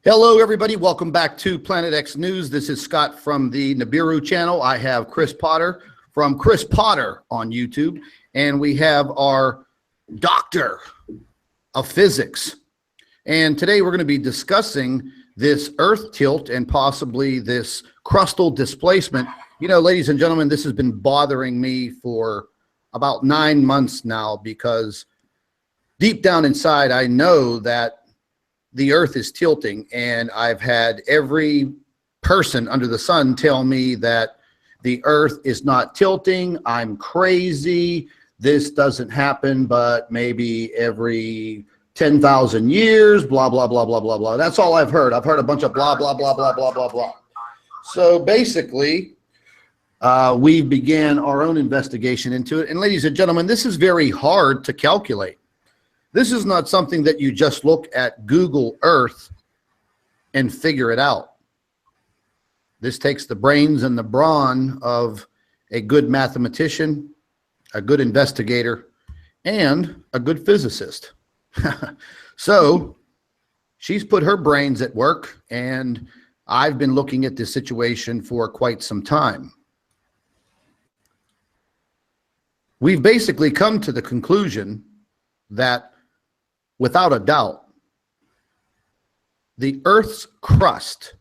Hello, everybody. Welcome back to Planet X News. This is Scott from the Nibiru channel. I have Chris Potter from Chris Potter on YouTube, and we have our doctor of physics. And today we're going to be discussing this Earth tilt and possibly this crustal displacement. You know, ladies and gentlemen, this has been bothering me for about 9 months now because deep down inside, I know that the Earth is tilting, and I've had every person under the sun tell me that the Earth is not tilting. I'm crazy. This doesn't happen, but maybe every 10,000 years, blah, blah, blah, blah, blah, blah. That's all I've heard. I've heard a bunch of blah, blah, blah, blah, blah, blah, blah. So basically, we began our own investigation into it. And ladies and gentlemen, this is very hard to calculate. This is not something that you just look at Google Earth and figure it out. This takes the brains and the brawn of a good mathematician, a good investigator, and a good physicist. So she's put her brains at work, and I've been looking at this situation for quite some time. We've basically come to the conclusion that without a doubt, the Earth's crust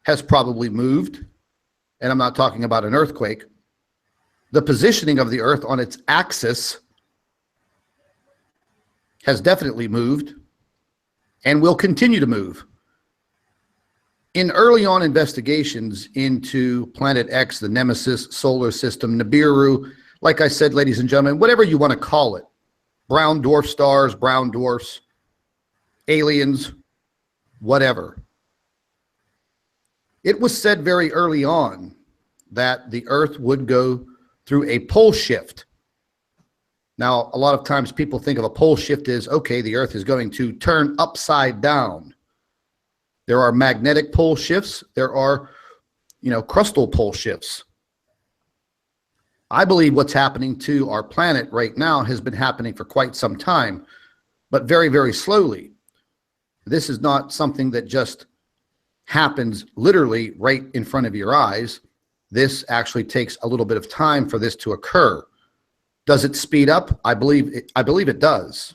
has probably moved, and I'm not talking about an earthquake. The positioning of the Earth on its axis has definitely moved and will continue to move. In early on investigations into Planet X, the Nemesis solar system, Nibiru, like I said, ladies and gentlemen, whatever you want to call it, brown dwarf stars, brown dwarfs, aliens, whatever. It was said very early on that the Earth would go through a pole shift. Now, a lot of times people think of a pole shift as, okay, the Earth is going to turn upside down. There are magnetic pole shifts. There are, crustal pole shifts. I believe what's happening to our planet right now has been happening for quite some time, but very, very slowly. This is not something that just happens literally right in front of your eyes. This actually takes a little bit of time for this to occur. Does it speed up? I believe it does.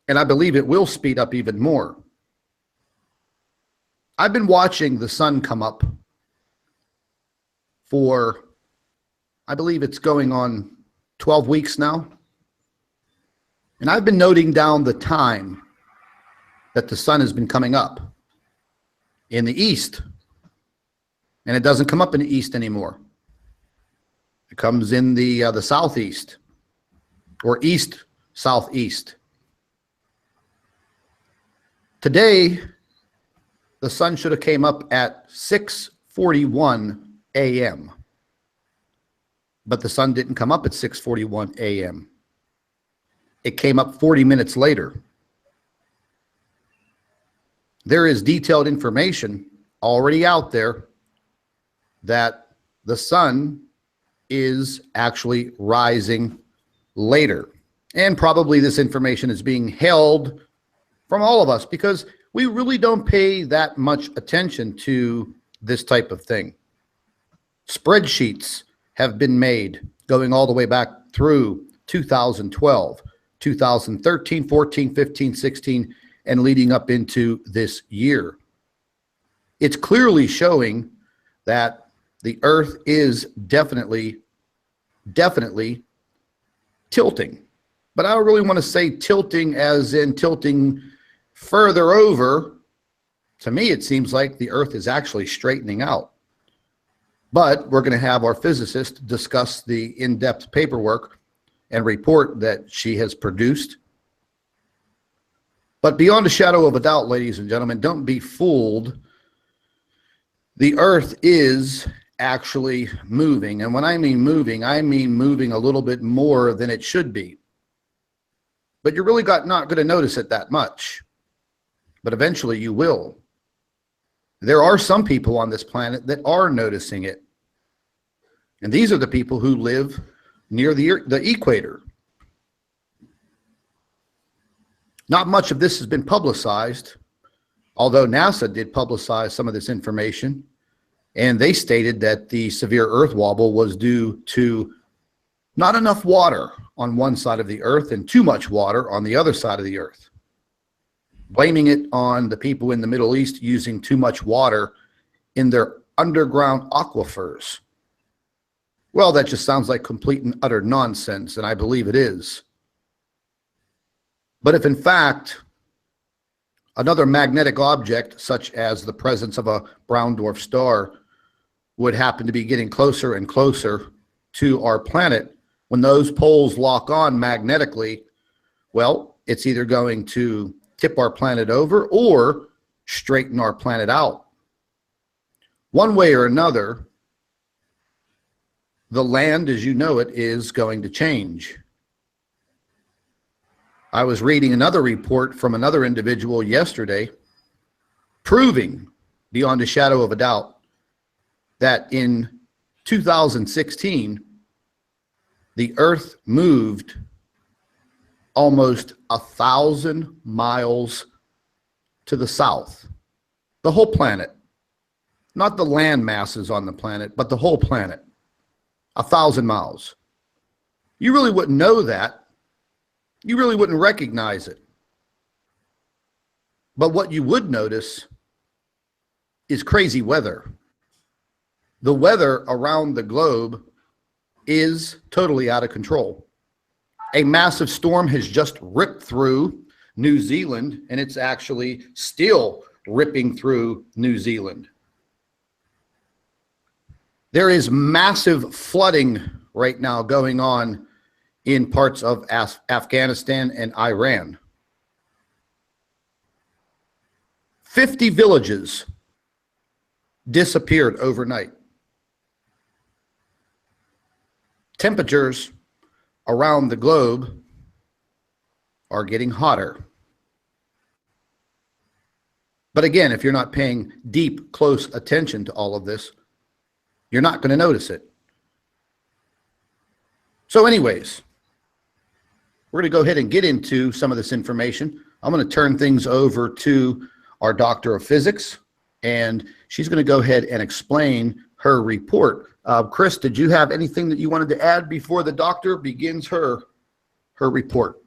And I believe it will speed up even more. I've been watching the sun come up for, I believe it's going on 12 weeks now. And I've been noting down the time that the sun has been coming up in the east. And it doesn't come up in the east anymore. It comes in the southeast or east southeast. Today, the sun should have came up at 6:41 a.m. But the sun didn't come up at 6:41 a.m. It came up 40 minutes later. There is detailed information already out there that the sun is actually rising later. And probably this information is being held from all of us because we really don't pay that much attention to this type of thing. Spreadsheets have been made going all the way back through 2012, 2013, 14, 15, 16, and leading up into this year. It's clearly showing that the Earth is definitely tilting. But I don't really want to say tilting as in tilting further over. To me, it seems like the Earth is actually straightening out. But we're going to have our physicist discuss the in-depth paperwork and report that she has produced. But beyond a shadow of a doubt, ladies and gentlemen, don't be fooled. The Earth is actually moving. And when I mean moving a little bit more than it should be. But you're really not going to notice it that much. But eventually you will. There are some people on this planet that are noticing it. And these are the people who live near the equator. Not much of this has been publicized. Although NASA did publicize some of this information, and they stated that the severe Earth wobble was due to not enough water on one side of the Earth and too much water on the other side of the Earth, blaming it on the people in the Middle East using too much water in their underground aquifers. Well, that just sounds like complete and utter nonsense, and I believe it is. But if in fact another magnetic object, such as the presence of a brown dwarf star, would happen to be getting closer and closer to our planet, when those poles lock on magnetically, well, it's either going to tip our planet over or straighten our planet out. One way or another, the land as you know it is going to change. I was reading another report from another individual yesterday proving beyond a shadow of a doubt that in 2016, the Earth moved almost 1,000 miles to the south. The whole planet, not the land masses on the planet, but the whole planet, 1,000 miles. You really wouldn't know that. You really wouldn't recognize it. But what you would notice is crazy weather. The weather around the globe is totally out of control. A massive storm has just ripped through New Zealand, and it's actually still ripping through New Zealand. There is massive flooding right now going on in parts of Afghanistan and Iran. 50 villages disappeared overnight. Temperatures around the globe are getting hotter. But again, if you're not paying deep, close attention to all of this, you're not going to notice it. So anyways, we're going to go ahead and get into some of this information. I'm going to turn things over to our doctor of physics, and she's going to go ahead and explain her report. Chris, did you have anything that you wanted to add before the doctor begins her report?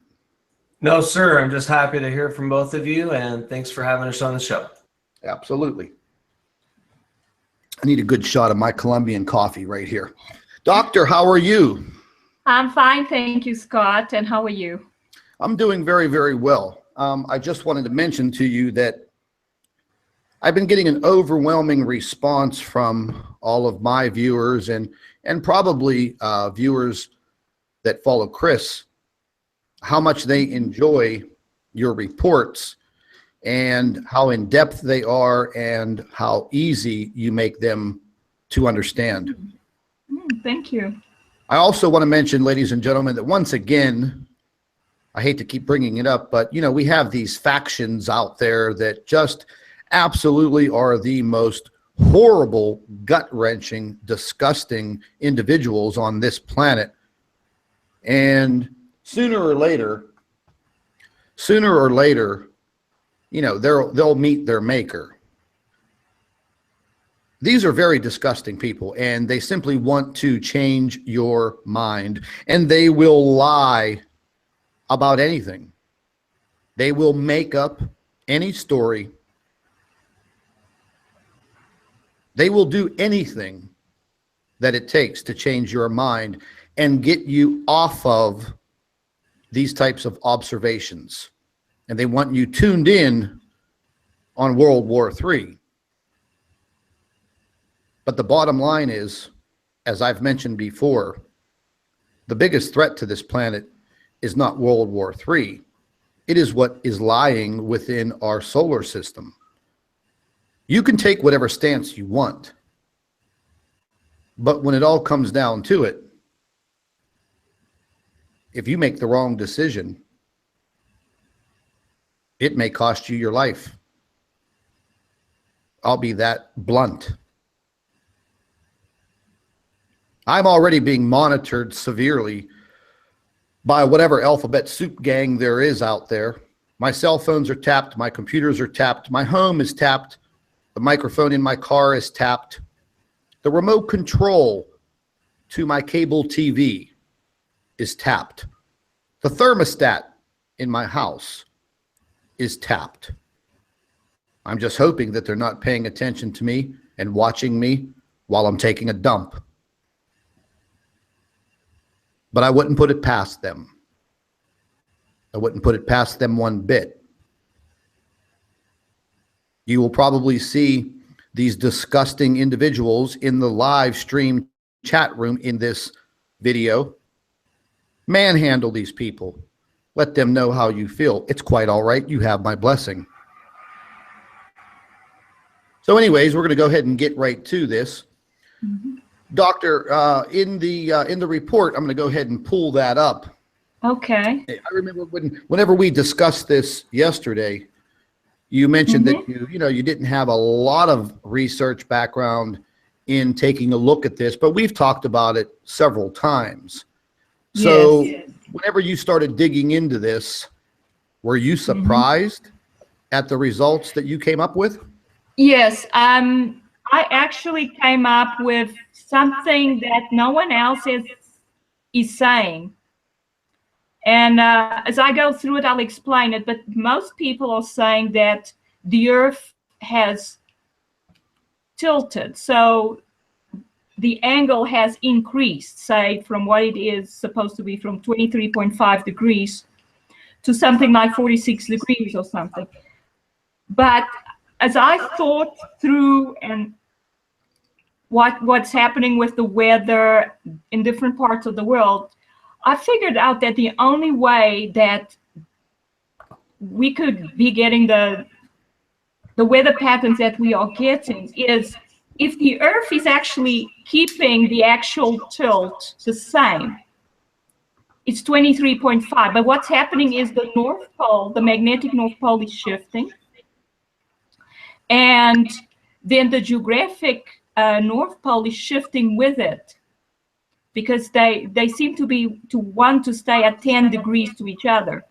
No, sir. I'm just happy to hear from both of you, and thanks for having us on the show. Absolutely. I need a good shot of my Colombian coffee right here. Doctor, how are you? I'm fine, thank you, Scott. And how are you? I'm doing very, very well. I just wanted to mention to you that I've been getting an overwhelming response from all of my viewers and probably viewers that follow Chris, how much they enjoy your reports and how in-depth they are and how easy you make them to understand. Thank you. I also want to mention, ladies and gentlemen, that once again, I hate to keep bringing it up, but you know, we have these factions out there that just absolutely are the most horrible, gut-wrenching, disgusting individuals on this planet. And sooner or later, you know, they'll meet their maker. These are very disgusting people, and they simply want to change your mind, and they will lie about anything. They will make up any story. They will do anything that it takes to change your mind and get you off of these types of observations. And they want you tuned in on World War III. But the bottom line is, as I've mentioned before, the biggest threat to this planet is not World War III. It is what is lying within our solar system. You can take whatever stance you want, but when it all comes down to it, if you make the wrong decision, it may cost you your life. I'll be that blunt. I'm already being monitored severely by whatever alphabet soup gang there is out there, My cell phones are tapped. My computers are tapped. My home is tapped. The microphone in my car is tapped. The remote control to my cable TV is tapped. The thermostat in my house is tapped. I'm just hoping that they're not paying attention to me and watching me while I'm taking a dump. But I wouldn't put it past them. I wouldn't put it past them one bit. You will probably see these disgusting individuals in the live stream chat room in this video. Manhandle these people. Let them know how you feel. It's quite all right. You have my blessing. So anyways, we're going to go ahead and get right to this. Mm-hmm. Doctor, in the report, I'm going to go ahead and pull that up. Okay. I remember whenever we discussed this yesterday, you mentioned that you didn't have a lot of research background in taking a look at this, but we've talked about it several times. So whenever you started digging into this, were you surprised at the results that you came up with? Yes. I actually came up with something that no one else is saying. And as I go through it, I'll explain it. But most people are saying that the Earth has tilted. So the angle has increased, say, from what it is supposed to be, from 23.5 degrees to something like 46 degrees or something. But as I thought through and what's happening with the weather in different parts of the world, I figured out that the only way that we could be getting the weather patterns that we are getting is if the Earth is actually keeping the actual tilt the same. It's 23.5, but what's happening is the North Pole, the magnetic North Pole, is shifting. And then the geographic North Pole is shifting with it, because they seem to want to stay at 10 degrees to each other.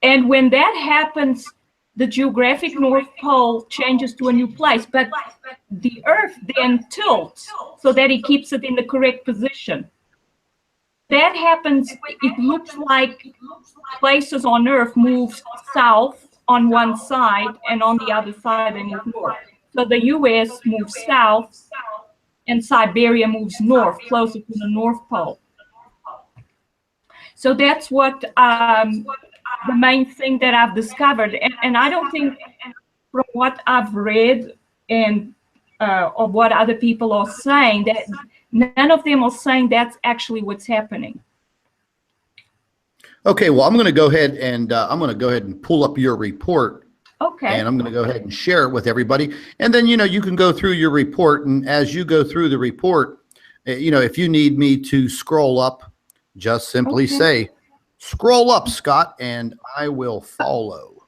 And when that happens, the geographic North Pole changes to a new place, but the Earth then tilts so that it keeps it in the correct position. That happens, it looks like places on Earth move south on one side, and on the other side they move north. So the US moves south, and Siberia moves north, closer to the North Pole. So that's what the main thing that I've discovered. And I don't think, from what I've read and or what other people are saying, that none of them are saying that's actually what's happening. Okay, well, I'm going to go ahead and pull up your report. Okay. And I'm going to go ahead and share it with everybody. And then, you can go through your report. And as you go through the report, if you need me to scroll up, just simply say, scroll up, Scott, and I will follow.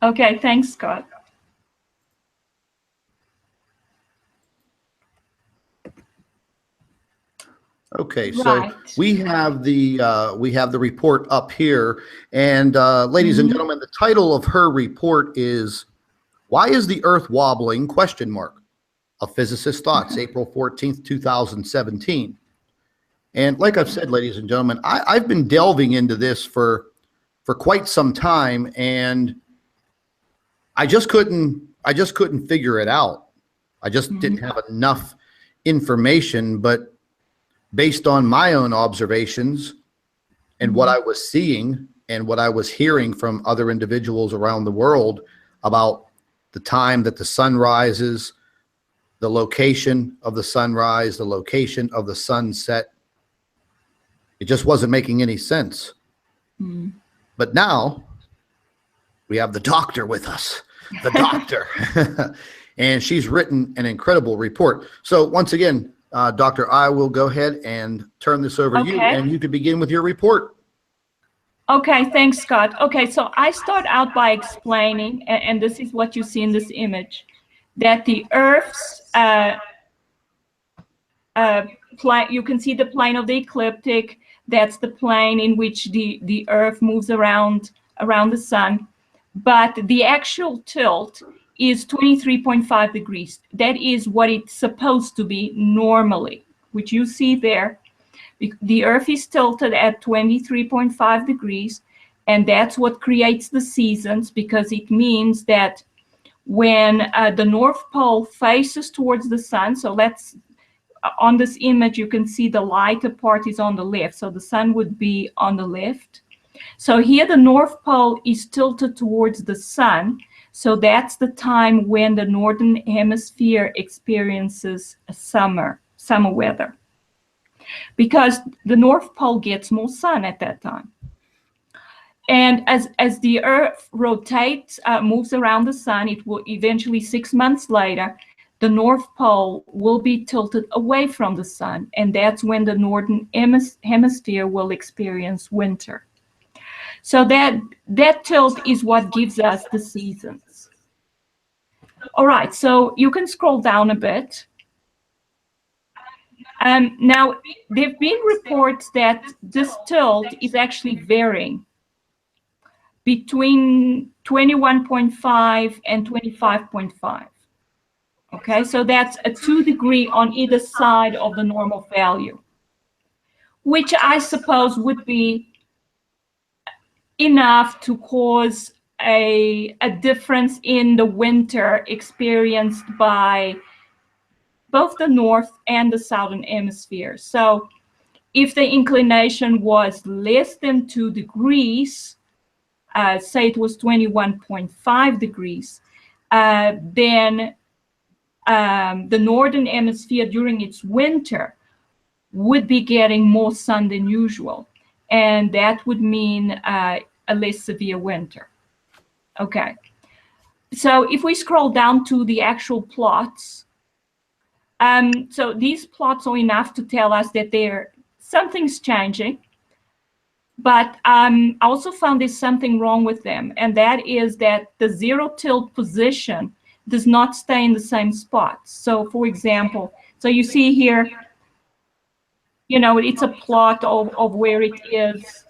Okay, thanks, Scott. Okay, so we have the report up here, and ladies and gentlemen, the title of her report is "Why is the Earth Wobbling?" ? A Physicist's Thoughts, April 14th, 2017. And like I've said, ladies and gentlemen, I've been delving into this for quite some time, and I just couldn't figure it out. I just didn't have enough information, but based on my own observations and what I was seeing and what I was hearing from other individuals around the world about the time that the sun rises, the location of the sunrise, the location of the sunset, it just wasn't making any sense. But now we have the doctor with us, the doctor, and she's written an incredible report. So once again, Doctor, I will go ahead and turn this over to you, and you can begin with your report. Okay, thanks, Scott. Okay, so I start out by explaining, and this is what you see in this image, that the Earth's plane, you can see the plane of the ecliptic. That's the plane in which the Earth moves around around the sun, but the actual tilt is 23.5 degrees. That is what it's supposed to be normally, which you see there. The Earth is tilted at 23.5 degrees, and that's what creates the seasons, because it means that when the North Pole faces towards the sun, so let's, on this image, you can see the lighter part is on the left, so the sun would be on the left. So here the North Pole is tilted towards the sun, so that's the time when the Northern Hemisphere experiences a summer weather, because the North Pole gets more sun at that time. And as the Earth rotates, moves around the sun, it will eventually, 6 months later, the North Pole will be tilted away from the sun, and that's when the Northern Hemisphere will experience winter. So that tilt is what gives us the seasons. All right, so you can scroll down a bit. Now, there have been reports that this tilt is actually varying between 21.5 and 25.5. Okay, so that's a 2 degree on either side of the normal value, which I suppose would be enough to cause a difference in the winter experienced by both the north and the southern hemisphere. So if the inclination was less than 2 degrees, say it was 21.5 degrees, then the northern hemisphere during its winter would be getting more sun than usual, and that would mean a less severe winter. Okay, so if we scroll down to the actual plots, so these plots are enough to tell us that something's changing, but I also found there's something wrong with them, and that is that the zero tilt position does not stay in the same spot. So for example, so you see here, you know, it's a plot of where it is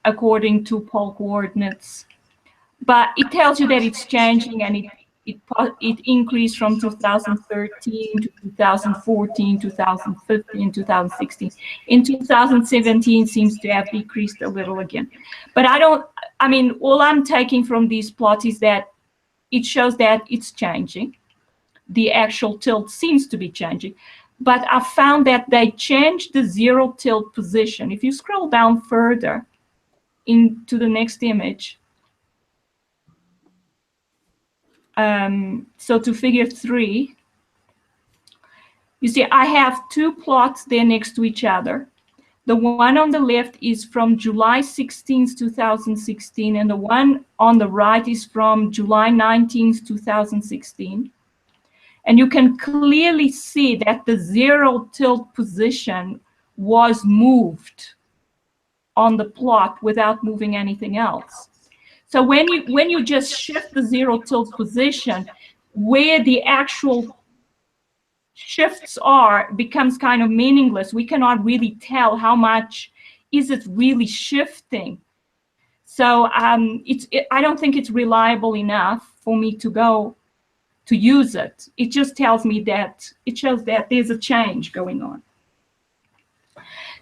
according to pole coordinates, but it tells you that it's changing, and it increased from 2013 to 2014, 2015, 2016. In 2017 seems to have decreased a little again. But I mean, all I'm taking from these plots is that it shows that it's changing. The actual tilt seems to be changing. But I found that they changed the zero tilt position. If you scroll down further into the next image, so to figure 3, you see I have 2 plots there next to each other. The one on the left is from July 16, 2016, and the one on the right is from July 19, 2016. And you can clearly see that the zero tilt position was moved on the plot without moving anything else. So when you just shift the zero tilt position, where the actual shifts are becomes kind of meaningless. We cannot really tell how much is it really shifting. So I don't think it's reliable enough for me to go to use it. It just tells me that it shows that there's a change going on.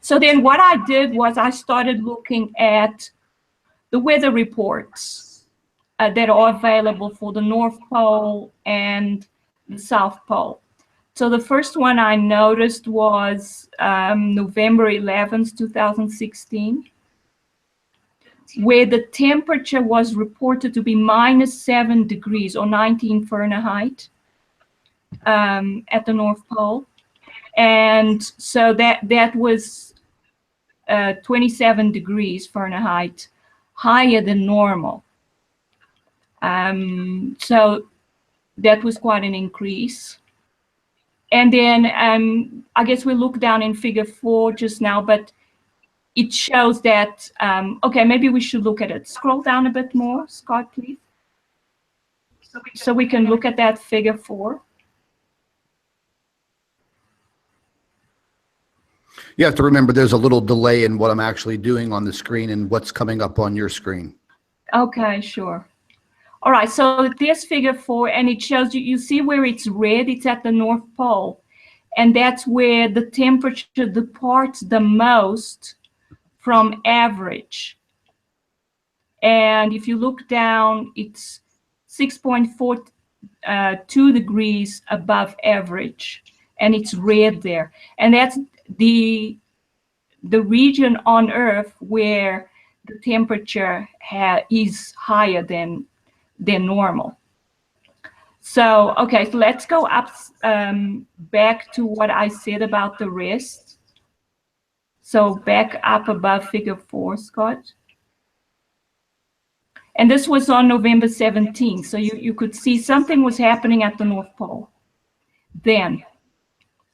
So then what I did was I started looking at the weather reports that are available for the North Pole and the South Pole. So the first one I noticed was November 11th, 2016, where the temperature was reported to be -7 degrees or 19 Fahrenheit at the North Pole. And so that was 27 degrees Fahrenheit higher than normal. So that was quite an increase. And then I guess we look down in figure 4 just now, but it shows that, okay, maybe we should look at it. Scroll down a bit more, Scott, please. So we can look at that figure 4. You have to remember there's a little delay in what I'm actually doing on the screen and what's coming up on your screen. Okay, sure. All right, so there's figure 4, and it shows you see where it's red, it's at the North Pole. And that's where the temperature departs the most from average. And if you look down, it's 6.42 degrees above average, and it's red there. And that's the region on Earth where the temperature is higher than normal. So, okay, so let's go up back to what I said about the rest. So back up above figure 4, Scott. And this was on November 17th. So you could see something was happening at the North Pole. Then,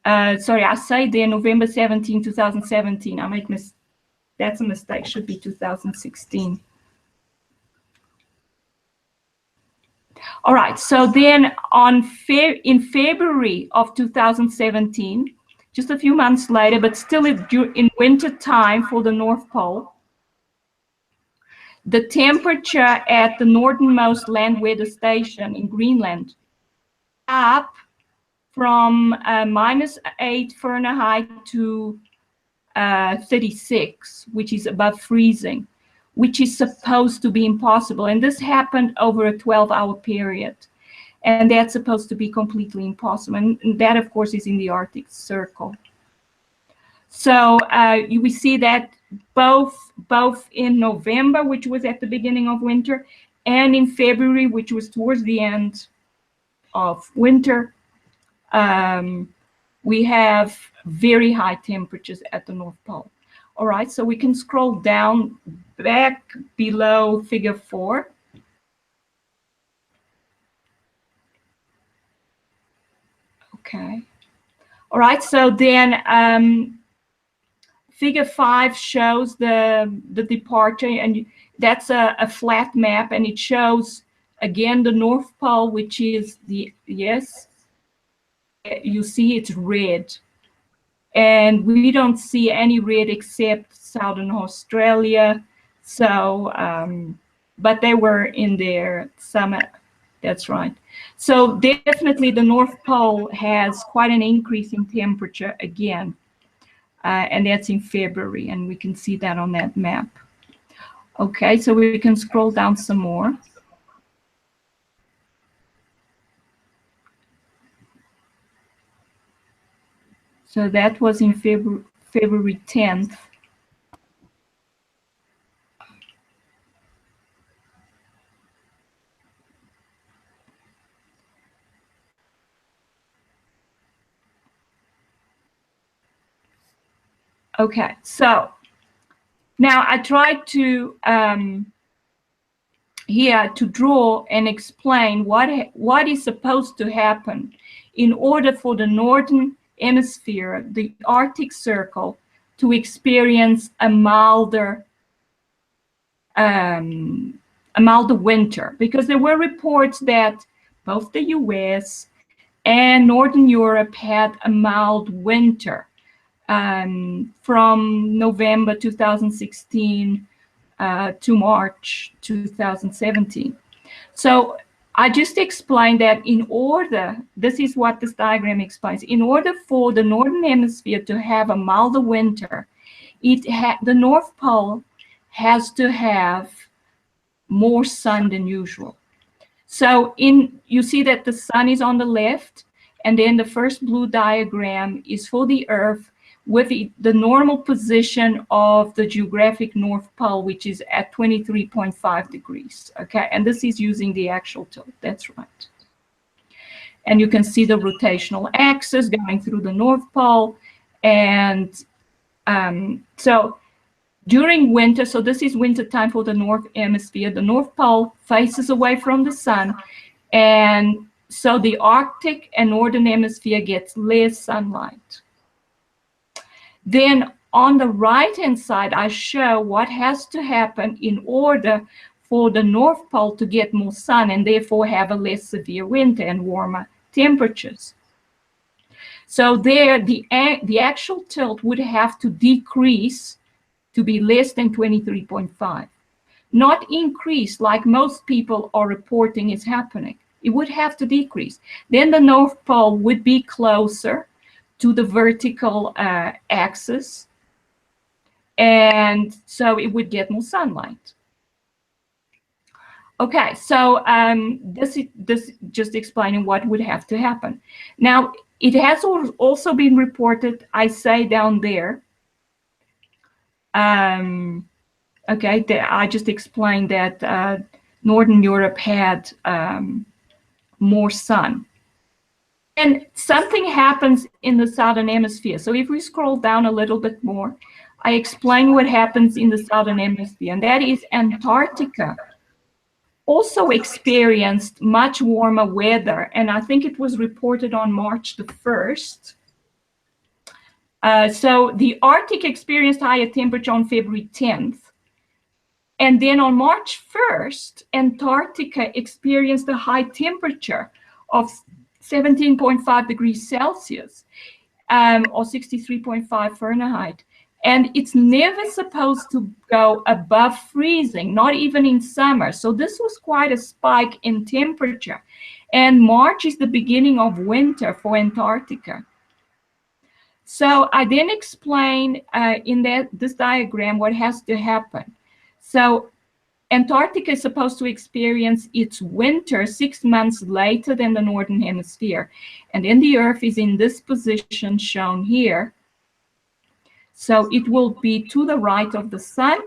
sorry, I say then November 17, 2017. That's a mistake, should be 2016. All right, so then in February of 2017, just a few months later, but still in winter time for the North Pole, the temperature at the northernmost land weather station in Greenland up from -8 Fahrenheit to 36, which is above freezing, which is supposed to be impossible. And this happened over a 12-hour period. And that's supposed to be completely impossible. And that, of course, is in the Arctic Circle. So we see that both in November, which was at the beginning of winter, and in February, which was towards the end of winter, we have very high temperatures at the North Pole. All right, so we can scroll down back below figure 4. Okay. All right, so then figure 5 shows the departure, and that's a flat map, and it shows again the North Pole, which is yes, you see it's red. And we don't see any red except Southern Australia. So, but they were in their summer. That's right. So definitely the North Pole has quite an increase in temperature again. And that's in February. And we can see that on that map. Okay, so we can scroll down some more. So that was in February 10th. Okay, so now I tried to here to draw and explain what is supposed to happen in order for the northern hemisphere, the Arctic Circle, to experience a milder winter, because there were reports that both the US and Northern Europe had a mild winter from November 2016 to March 2017. So I just explained that in order, this is what this diagram explains, in order for the Northern Hemisphere to have a milder winter, the North Pole has to have more sun than usual. So you see that the sun is on the left, and then the first blue diagram is for the Earth with the normal position of the geographic North Pole, which is at 23.5 degrees, okay? And this is using the actual tilt, that's right. And you can see the rotational axis going through the North Pole. And so during winter, so this is winter time for the North Hemisphere, the North Pole faces away from the sun, and so the Arctic and Northern Hemisphere gets less sunlight. Then on the right-hand side, I show what has to happen in order for the North Pole to get more sun and therefore have a less severe winter and warmer temperatures. So there, the actual tilt would have to decrease to be less than 23.5, not increase like most people are reporting is happening. It would have to decrease. Then the North Pole would be closer to the vertical axis, and so it would get more sunlight. Okay, so this just explaining what would have to happen. Now, it has also been reported, I say down there, okay, I just explained that Northern Europe had more sun. And something happens in the Southern Hemisphere. So if we scroll down a little bit more, I explain what happens in the Southern Hemisphere, and that is Antarctica also experienced much warmer weather, and I think it was reported on March the 1st. So the Arctic experienced higher temperature on February 10th. And then on March 1st, Antarctica experienced a high temperature of 17.5 degrees Celsius, or 63.5 Fahrenheit. And it's never supposed to go above freezing, not even in summer. So this was quite a spike in temperature. And March is the beginning of winter for Antarctica. So I then explain in this diagram what has to happen. So Antarctica is supposed to experience its winter 6 months later than the Northern Hemisphere. And then the Earth is in this position shown here. So it will be to the right of the sun.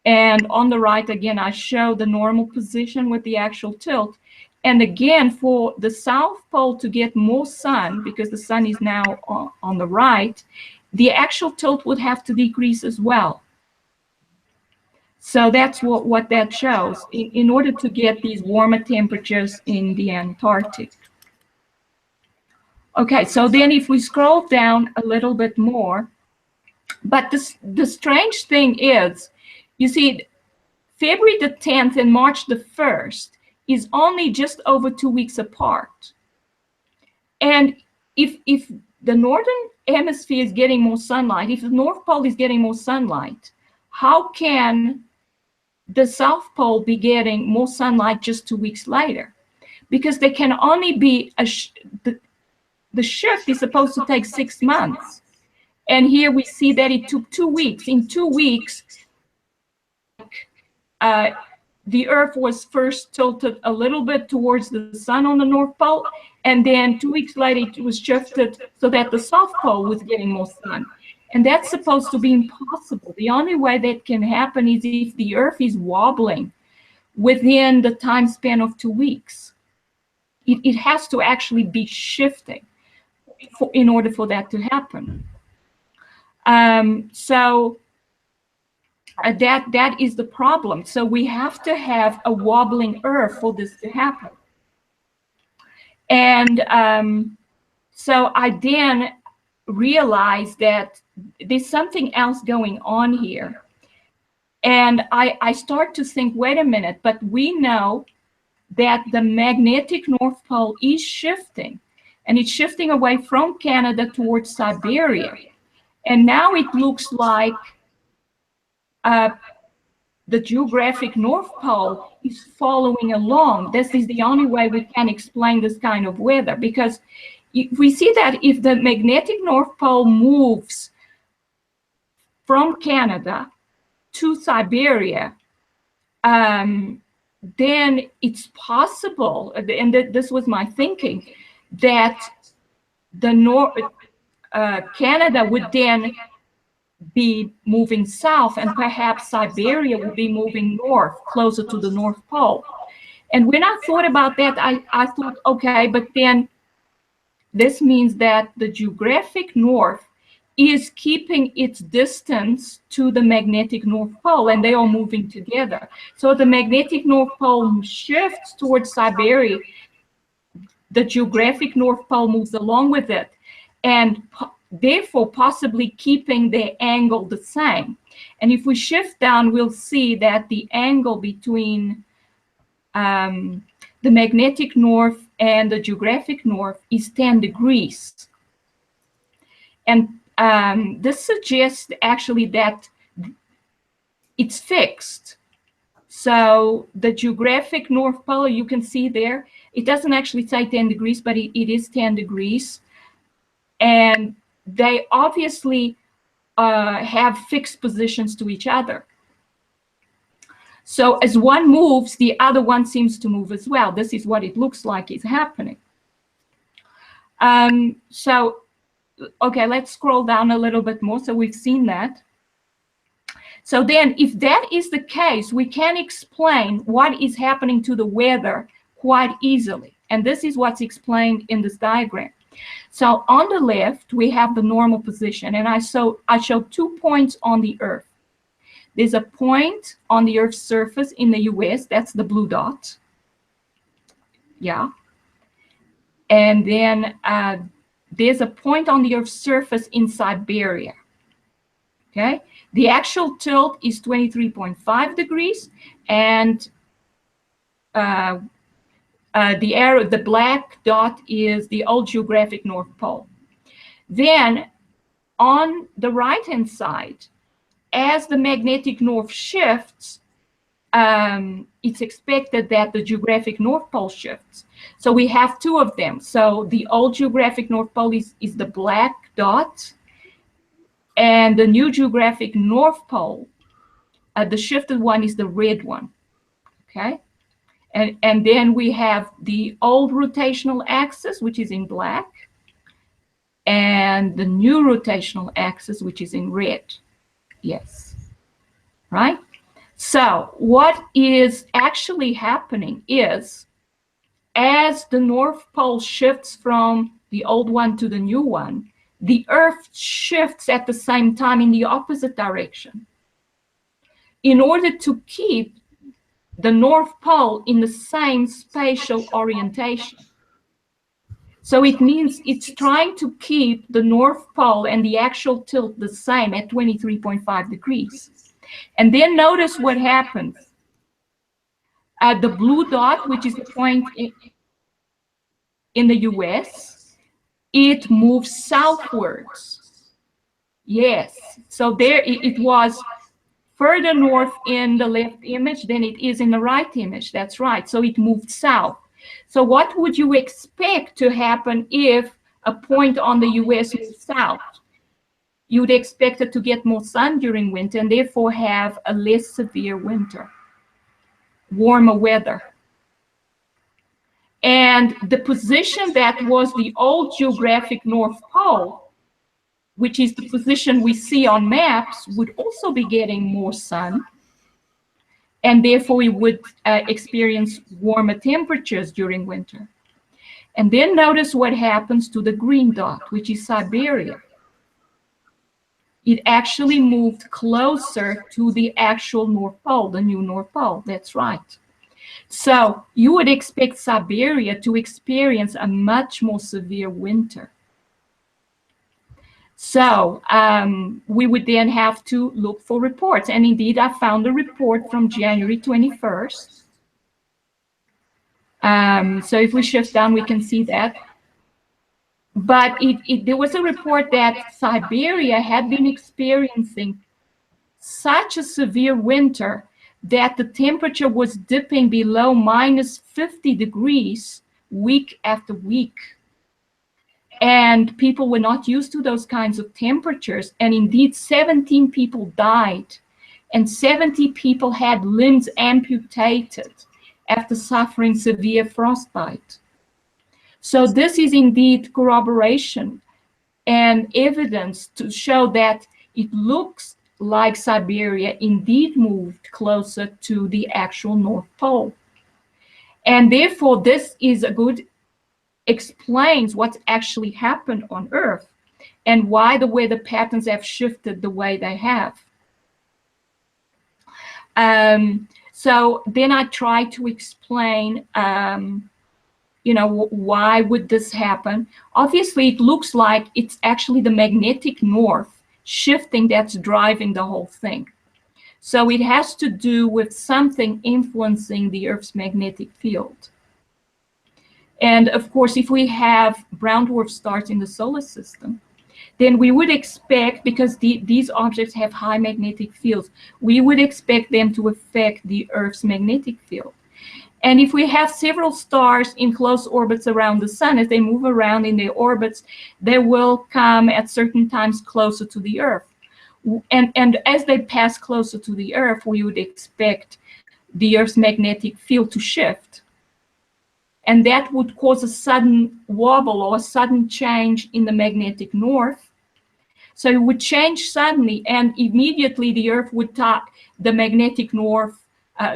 And on the right, again, I show the normal position with the actual tilt. And again, for the South Pole to get more sun, because the sun is now on the right, the actual tilt would have to decrease as well. So that's what that shows in order to get these warmer temperatures in the Antarctic. Okay, so then if we scroll down a little bit more, but the strange thing is, you see, February the 10th and March the 1st is only just over 2 weeks apart. And if the Northern Hemisphere is getting more sunlight, if the North Pole is getting more sunlight, how can the South Pole be getting more sunlight just 2 weeks later? Because there can only be the shift is supposed to take 6 months. And here we see that it took 2 weeks. In 2 weeks, the Earth was first tilted a little bit towards the sun on the North Pole, and then 2 weeks later it was shifted so that the South Pole was getting more sun. And that's supposed to be impossible. The only way that can happen is if the Earth is wobbling within the time span of 2 weeks. It has to actually be shifting in order for that to happen. So that is the problem. So we have to have a wobbling Earth for this to happen. And so I then realized that there's something else going on here. And I start to think, wait a minute, but we know that the magnetic North Pole is shifting, and it's shifting away from Canada towards Siberia. And now it looks like the geographic North Pole is following along. This is the only way we can explain this kind of weather, because we see that if the magnetic North Pole moves from Canada to Siberia, then it's possible, and this was my thinking, that the Canada would then be moving south, and perhaps Siberia would be moving north, closer to the North Pole. And when I thought about that, I thought, okay, but then this means that the geographic north is keeping its distance to the magnetic North Pole, and they are moving together. So the magnetic North Pole shifts towards Siberia, the geographic North Pole moves along with it, and therefore possibly keeping the angle the same. And if we shift down, we'll see that the angle between the magnetic north and the geographic north is 10 degrees. And this suggests actually that it's fixed. So the geographic North Pole, you can see there, it doesn't actually say 10 degrees, but it is 10 degrees. And they obviously have fixed positions to each other. So as one moves, the other one seems to move as well. This is what it looks like is happening. So, okay, let's scroll down a little bit more. So we've seen that. So then if that is the case, we can explain what is happening to the weather quite easily. And this is what's explained in this diagram. So on the left, we have the normal position. And I showed 2 points on the Earth. There's a point on the Earth's surface in the US. That's the blue dot. Yeah. And then there's a point on the Earth's surface in Siberia. Okay. The actual tilt is 23.5 degrees, and the arrow, the black dot, is the old geographic North Pole. Then on the right-hand side, as the magnetic north shifts, it's expected that the geographic North Pole shifts. So we have two of them. So the old geographic North Pole is the black dot, and the new geographic North Pole, the shifted one, is the red one. Okay. And then we have the old rotational axis, which is in black, and the new rotational axis, which is in red. Yes. Right? So what is actually happening is, as the North Pole shifts from the old one to the new one, the Earth shifts at the same time in the opposite direction, in order to keep the North Pole in the same spatial orientation. So it means it's trying to keep the North Pole and the actual tilt the same at 23.5 degrees. And then notice what happens. The blue dot, which is the point in the US, it moves southwards. Yes, so there it was further north in the left image than it is in the right image. That's right. So it moved south. So what would you expect to happen if a point on the US moves south? You'd expect it to get more sun during winter and therefore have a less severe winter, warmer weather. And the position that was the old geographic North Pole, which is the position we see on maps, would also be getting more sun. And therefore, we would experience warmer temperatures during winter. And then notice what happens to the green dot, which is Siberia. It actually moved closer to the actual North Pole, the new North Pole. That's right. So you would expect Siberia to experience a much more severe winter. So we would then have to look for reports. And indeed, I found a report from January 21st. So if we shift down, we can see that. But there was a report that Siberia had been experiencing such a severe winter that the temperature was dipping below -50 degrees week after week. And people were not used to those kinds of temperatures. And indeed, 17 people died, and 70 people had limbs amputated after suffering severe frostbite. So this is indeed corroboration and evidence to show that it looks like Siberia indeed moved closer to the actual North Pole. And therefore, this is a good explains what's actually happened on Earth and why the weather patterns have shifted the way they have. So then I try to explain, why would this happen? Obviously, it looks like it's actually the magnetic north shifting that's driving the whole thing. So it has to do with something influencing the Earth's magnetic field. And of course, if we have brown dwarf stars in the solar system, then we would expect, because these objects have high magnetic fields, we would expect them to affect the Earth's magnetic field. And if we have several stars in close orbits around the sun, as they move around in their orbits, they will come at certain times closer to the Earth. And as they pass closer to the Earth, we would expect the Earth's magnetic field to shift. And that would cause a sudden wobble or a sudden change in the magnetic north. So it would change suddenly, and immediately the Earth would the magnetic north,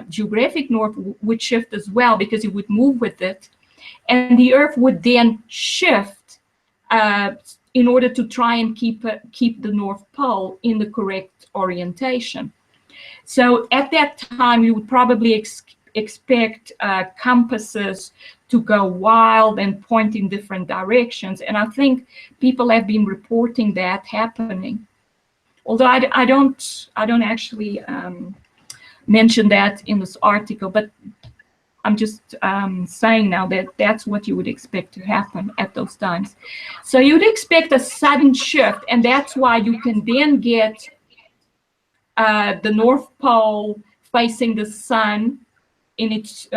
geographic north would shift as well, because it would move with it. And the Earth would then shift in order to try and keep the North Pole in the correct orientation. So at that time, you would probably expect compasses to go wild and point in different directions. And I think people have been reporting that happening. Although I don't actually mention that in this article, but I'm just saying now that that's what you would expect to happen at those times. So you'd expect a sudden shift, and that's why you can then get the North Pole facing the sun in its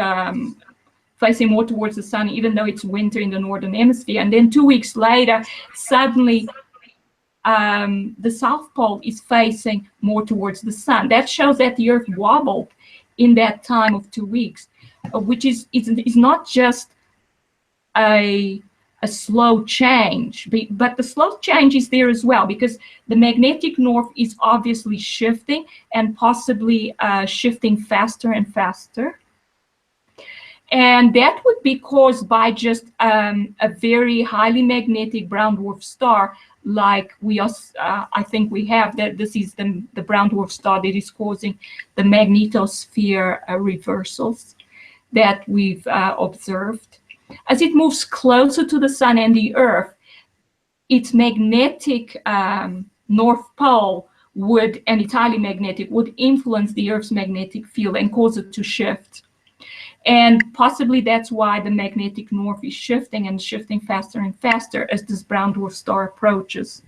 facing more towards the sun, even though it's winter in the northern hemisphere. And then 2 weeks later, suddenly the South Pole is facing more towards the sun. That shows that the Earth wobbled in that time of 2 weeks, which is not just a slow change, but the slow change is there as well, because the magnetic north is obviously shifting, and possibly shifting faster and faster. And that would be caused by just a very highly magnetic brown dwarf star, like I think we have. That this is the brown dwarf star that is causing the magnetosphere reversals that we've observed. As it moves closer to the sun and the Earth, its magnetic North Pole and it's highly magnetic, would influence the Earth's magnetic field and cause it to shift. And possibly that's why the magnetic north is shifting, and shifting faster and faster as this brown dwarf star approaches.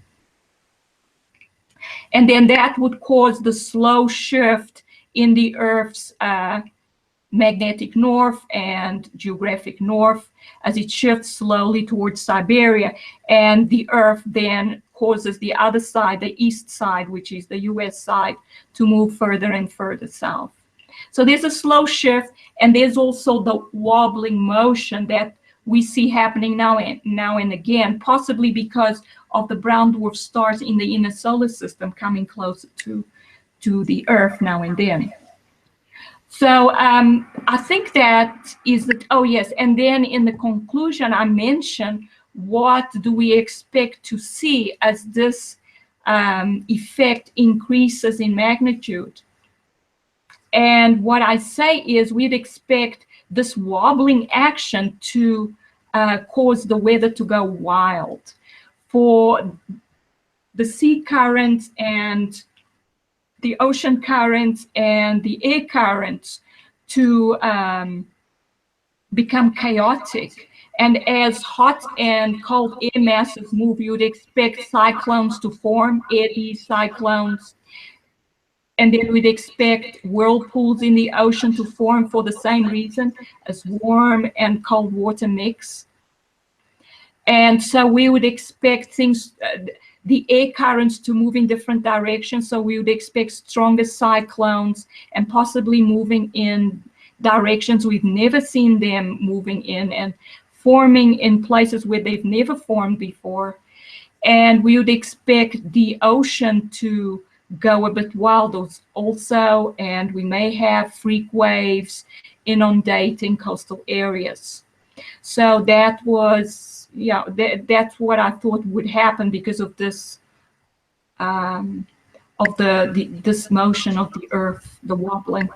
And then that would cause the slow shift in the Earth's magnetic north and geographic north as it shifts slowly towards Siberia. And the Earth then causes the other side, the east side, which is the US side, to move further and further south. So there's a slow shift, and there's also the wobbling motion that we see happening now and again, possibly because of the brown dwarf stars in the inner solar system coming closer to the Earth now and then. So I think that is that. Oh yes, and then in the conclusion, I mentioned what do we expect to see as this effect increases in magnitude. And what I say is we'd expect this wobbling action to cause the weather to go wild, for the sea currents and the ocean currents and the air currents to become chaotic. And as hot and cold air masses move, you would expect cyclones to form, eddy cyclones. And then we'd expect whirlpools in the ocean to form for the same reason, as warm and cold water mix. And so we would expect things, the air currents to move in different directions. So we would expect stronger cyclones, and possibly moving in directions we've never seen them moving in, and forming in places where they've never formed before. And we would expect the ocean to go a bit wild also, and we may have freak waves inundating coastal areas. So that was, yeah, that's what I thought would happen because of this, this motion of the Earth, the wobbling.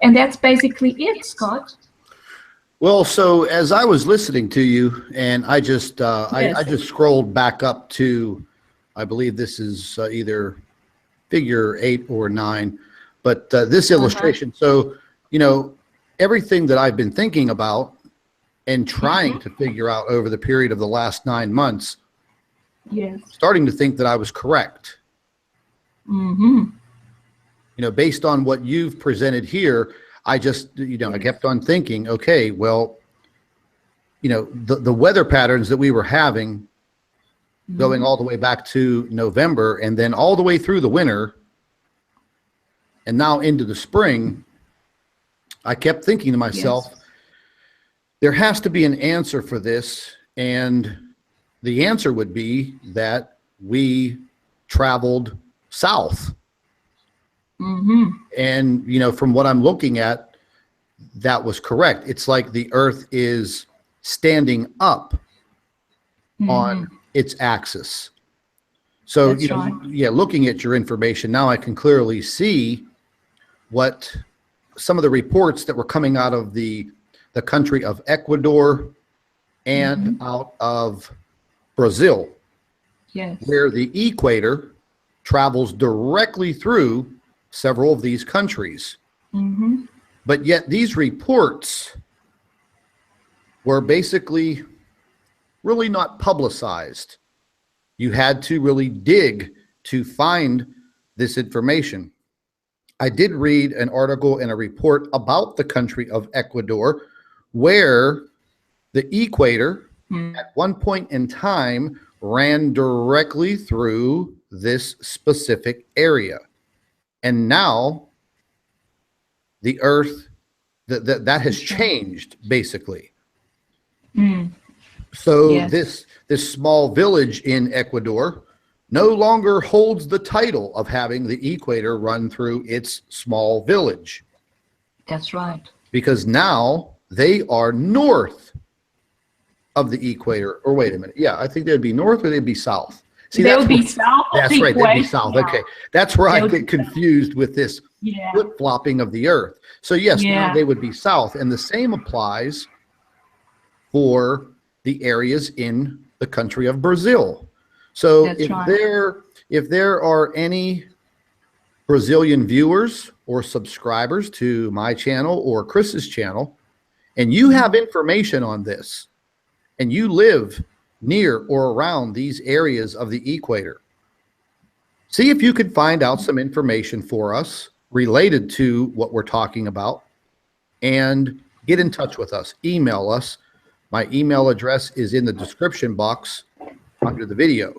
And that's basically it, Scott. Well, so as I was listening to you, and I just I just scrolled back up to, I believe this is either figure 8 or 9, but this illustration. So, you know, everything that I've been thinking about and trying to figure out over the period of the last 9 months Yes. starting to think that I was correct. Mm-hmm. You know, based on what you've presented here, I just, you know, I kept on thinking, okay, well, you know, the weather patterns that we were having going all the way back to November and then all the way through the winter and now into the spring, I kept thinking to myself, there has to be an answer for this. And the answer would be that we traveled south. And, you know, from what I'm looking at, that was correct. It's like the Earth is standing up on its axis. So, That's you know, right. yeah, looking at your information now, I can clearly see what some of the reports that were coming out of the country of Ecuador and out of Brazil, Yes. where the equator travels directly through several of these countries. But yet these reports were basically really not publicized. You had to really dig to find this information. I did read an article and a report about the country of Ecuador, where the equator at one point in time ran directly through this specific area. And now the Earth, that has changed basically. So this small village in Ecuador no longer holds the title of having the equator run through its small village. That's right. Because now they are north of the equator. Or wait a minute. Yeah, I think they'd be north or they'd be south. See, They would be south of that's the right. They'd be equator. south. Yeah. Okay. That's where I They would get be confused with this flip-flopping of the Earth. So yes, now they would be south. And the same applies for the areas in the country of Brazil. So That's if right. if there are any Brazilian viewers or subscribers to my channel or Chris's channel, and you have information on this, and you live near or around these areas of the equator, see if you could find out some information for us related to what we're talking about and get in touch with us. Email us. My email address is in the description box under the video,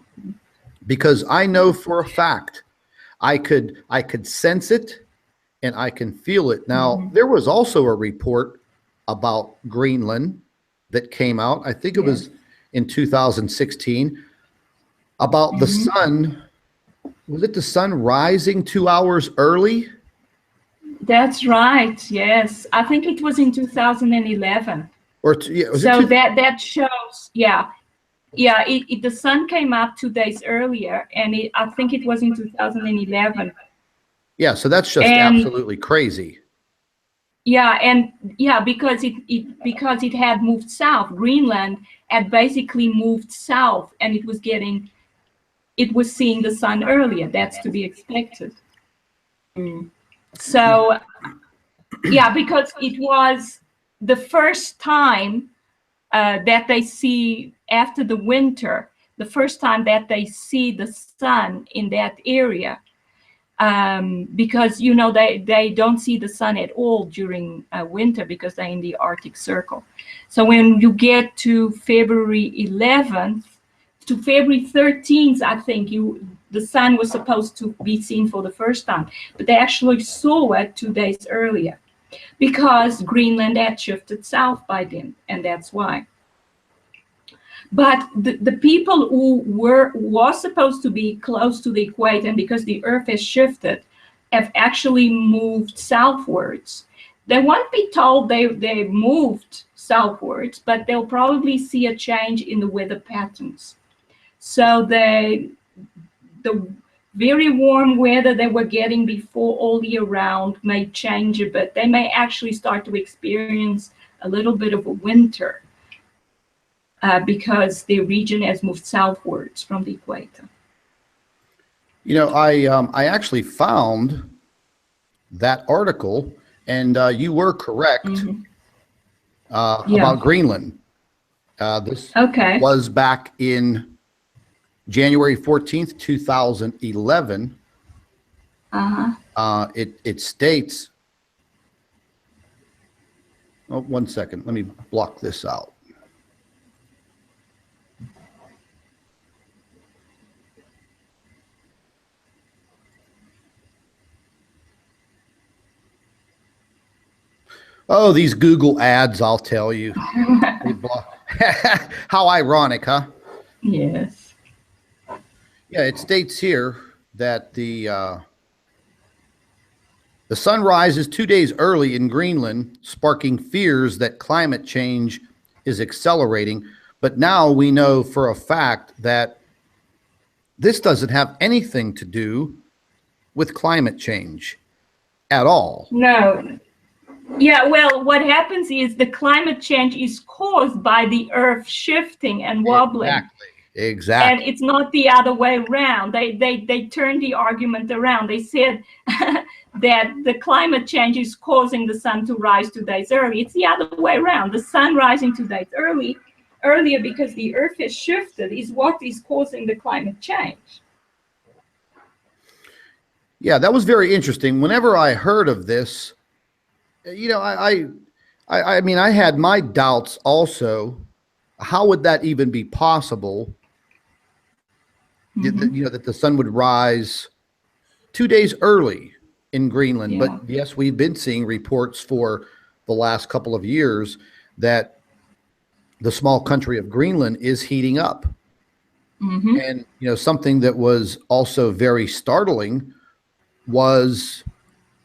because I know for a fact I could sense it and I can feel it. Now, there was also a report about Greenland that came out, I think it was in 2016, about the sun. Was it the sun rising 2 hours early? That's right. Yes. I think it was in 2011. Or was So it that shows, the sun came up 2 days earlier, and I think it was in 2011. yeah, so that's just absolutely crazy. Because it had moved south. Greenland had basically moved south, and it was seeing the sun earlier. That's to be expected. So because it was the first time that they see after the winter, the first time that they see the sun in that area, because they don't see the sun at all during winter because they're in the Arctic Circle. So when you get to February 11th to February 13th, I think the sun was supposed to be seen for the first time, but they actually saw it 2 days earlier, because Greenland had shifted south by then, and that's why. But the people who was supposed to be close to the equator, and because the Earth has shifted, have actually moved southwards. They won't be told they moved southwards, but they'll probably see a change in the weather patterns. So the very warm weather they were getting before all year round may change a bit. They may actually start to experience a little bit of a winter because the region has moved southwards from the equator. You know, I actually found that article, and you were correct about Greenland. This was back in January 14th, 2011, Uh-huh. it states, oh, 1 second, let me block this out. Oh, these Google ads, I'll tell you. They block. How ironic, huh? Yes. Yeah, it states here that the sun rises 2 days early in Greenland, sparking fears that climate change is accelerating. But now we know for a fact that this doesn't have anything to do with climate change at all. No. Yeah, well, what happens is the climate change is caused by the Earth shifting and wobbling. Exactly. And it's not the other way around. They turned the argument around. They said that the climate change is causing the sun to rise 2 days early. It's the other way around. The sun rising 2 days earlier because the Earth has shifted is what is causing the climate change. Yeah, that was very interesting. Whenever I heard of this, you know, I mean, I had my doubts also. How would that even be possible? You know, that the sun would rise 2 days early in Greenland. Yeah. But yes, we've been seeing reports for the last couple of years that the small country of Greenland is heating up. And, you know, something that was also very startling was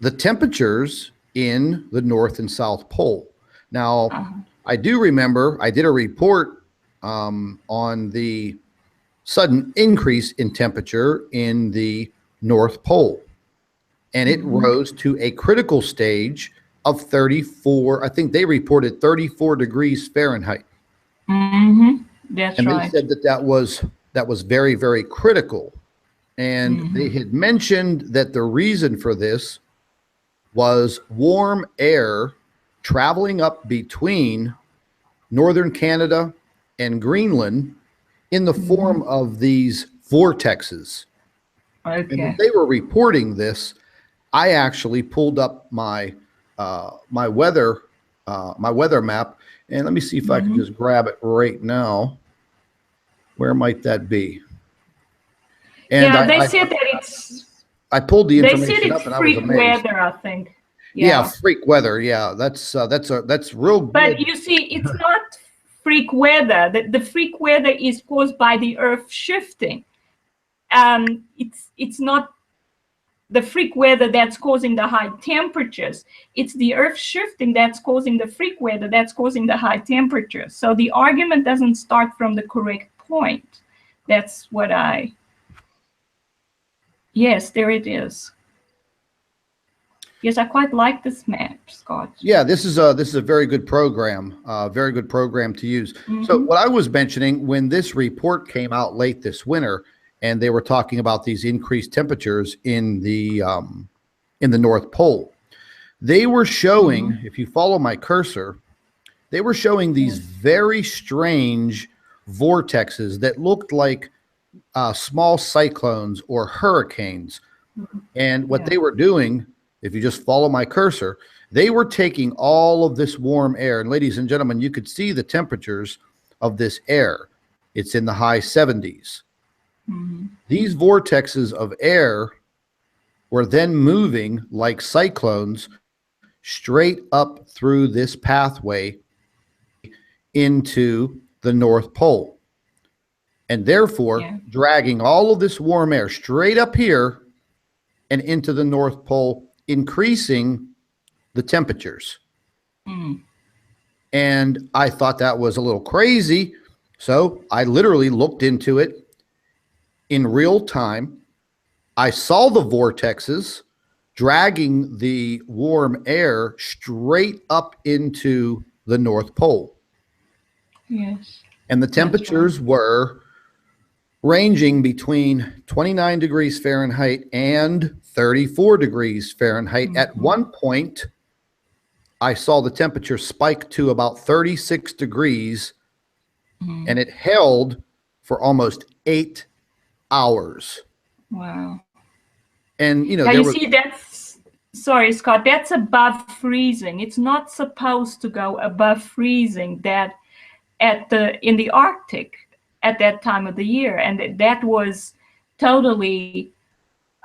the temperatures in the North and South Pole. Now, I do remember I did a report on the sudden increase in temperature in the North Pole, and it rose to a critical stage of 34. I think they reported 34 degrees Fahrenheit. That's and right. They said that that was very, very critical. And they had mentioned that the reason for this was warm air traveling up between northern Canada and Greenland in the form of these vortexes. And when they were reporting this, I actually pulled up my my weather map, and let me see if I can just grab it right now. Where might that be? And yeah, they said that it's. I pulled the They information said up, it's and I was freak amazed. weather, I think. Yeah, freak weather. Yeah, that's real good. But you see, it's not freak weather. The freak weather is caused by the Earth shifting. It's not the freak weather that's causing the high temperatures. It's the Earth shifting that's causing the freak weather that's causing the high temperatures. So the argument doesn't start from the correct point. That's what I. Yes, there it is. Yes, I quite like this map, Scott. Yeah, this is a very good program, very good program to use. So what I was mentioning, when this report came out late this winter, and they were talking about these increased temperatures in the North Pole, they were showing, if you follow my cursor, they were showing these very strange vortexes that looked like small cyclones or hurricanes. And what they were doing, if you just follow my cursor, they were taking all of this warm air. And ladies and gentlemen, you could see the temperatures of this air. It's in the high 70s. These vortexes of air were then moving like cyclones straight up through this pathway into the North Pole. And therefore, dragging all of this warm air straight up here and into the North Pole, increasing the temperatures. And I thought that was a little crazy. So I literally looked into it in real time. I saw the vortexes dragging the warm air straight up into the North Pole. Yes. And the temperatures were ranging between 29 degrees Fahrenheit and 34 degrees Fahrenheit. At one point, I saw the temperature spike to about 36 degrees, and it held for almost 8 hours. Wow. And, you know, Yeah, there you was, see, that's, sorry, Scott, that's above freezing. It's not supposed to go above freezing that in the Arctic at that time of the year. And that was totally,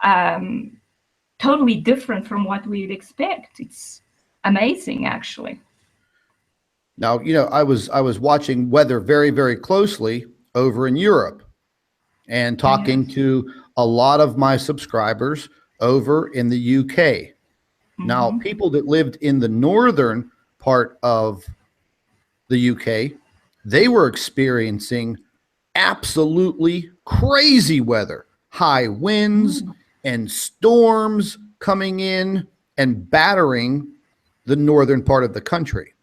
totally different from what we'd expect. It's amazing, actually. now, you know, I was watching weather very, very closely over in Europe and talking Yes. to a lot of my subscribers over in the UK. Now, Mhm. people that lived in the northern part of the UK, they were experiencing absolutely crazy weather, high winds and storms coming in and battering the northern part of the country.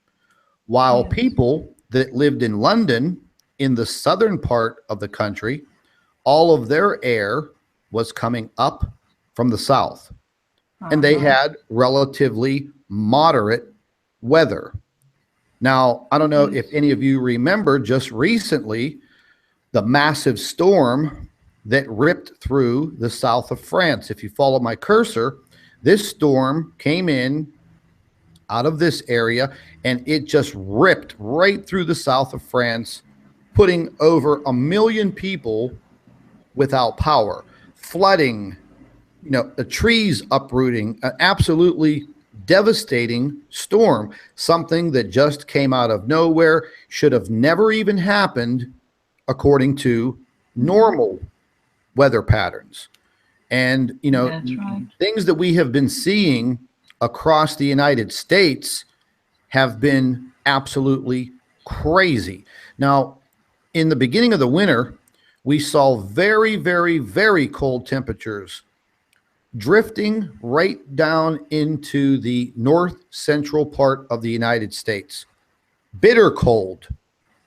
While Yes. people that lived in London in the southern part of the country, all of their air was coming up from the south, and they Uh-huh. had relatively moderate weather. Now, I don't know if any of you remember just recently the massive storm that ripped through the south of France. If you follow my cursor, this storm came in out of this area and it just ripped right through the south of France, putting over 1 million people without power, flooding, you know, the trees uprooting, an absolutely devastating storm, something that just came out of nowhere, should have never even happened according to normal weather patterns. And, you know, That's right. things that we have been seeing across the United States have been absolutely crazy. Now, in the beginning of the winter, we saw very, very, very cold temperatures drifting right down into the north central part of the United States. Bitter cold,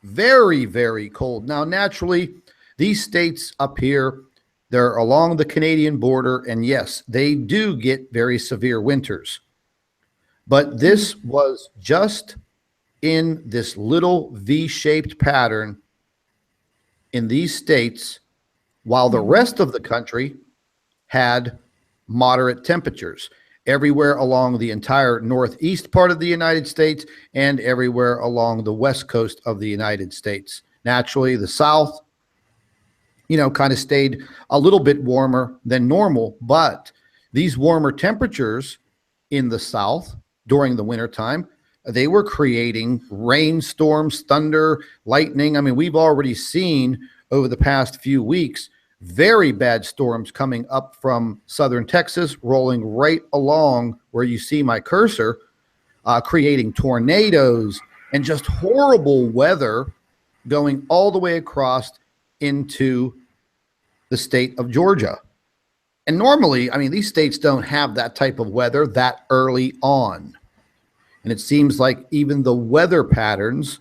very, very cold. Now, naturally, these states up here, they're along the Canadian border, and yes, they do get very severe winters. But this was just in this little V-shaped pattern in these states, while the rest of the country had moderate temperatures everywhere along the entire northeast part of the United States and everywhere along the west coast of the United States. Naturally, the South, you know, kind of stayed a little bit warmer than normal, but these warmer temperatures in the South during the wintertime, they were creating rainstorms, thunder, lightning. I mean, we've already seen over the past few weeks very bad storms coming up from southern Texas, rolling right along where you see my cursor, creating tornadoes and just horrible weather going all the way across into the state of Georgia. And normally, I mean, these states don't have that type of weather that early on. And it seems like even the weather patterns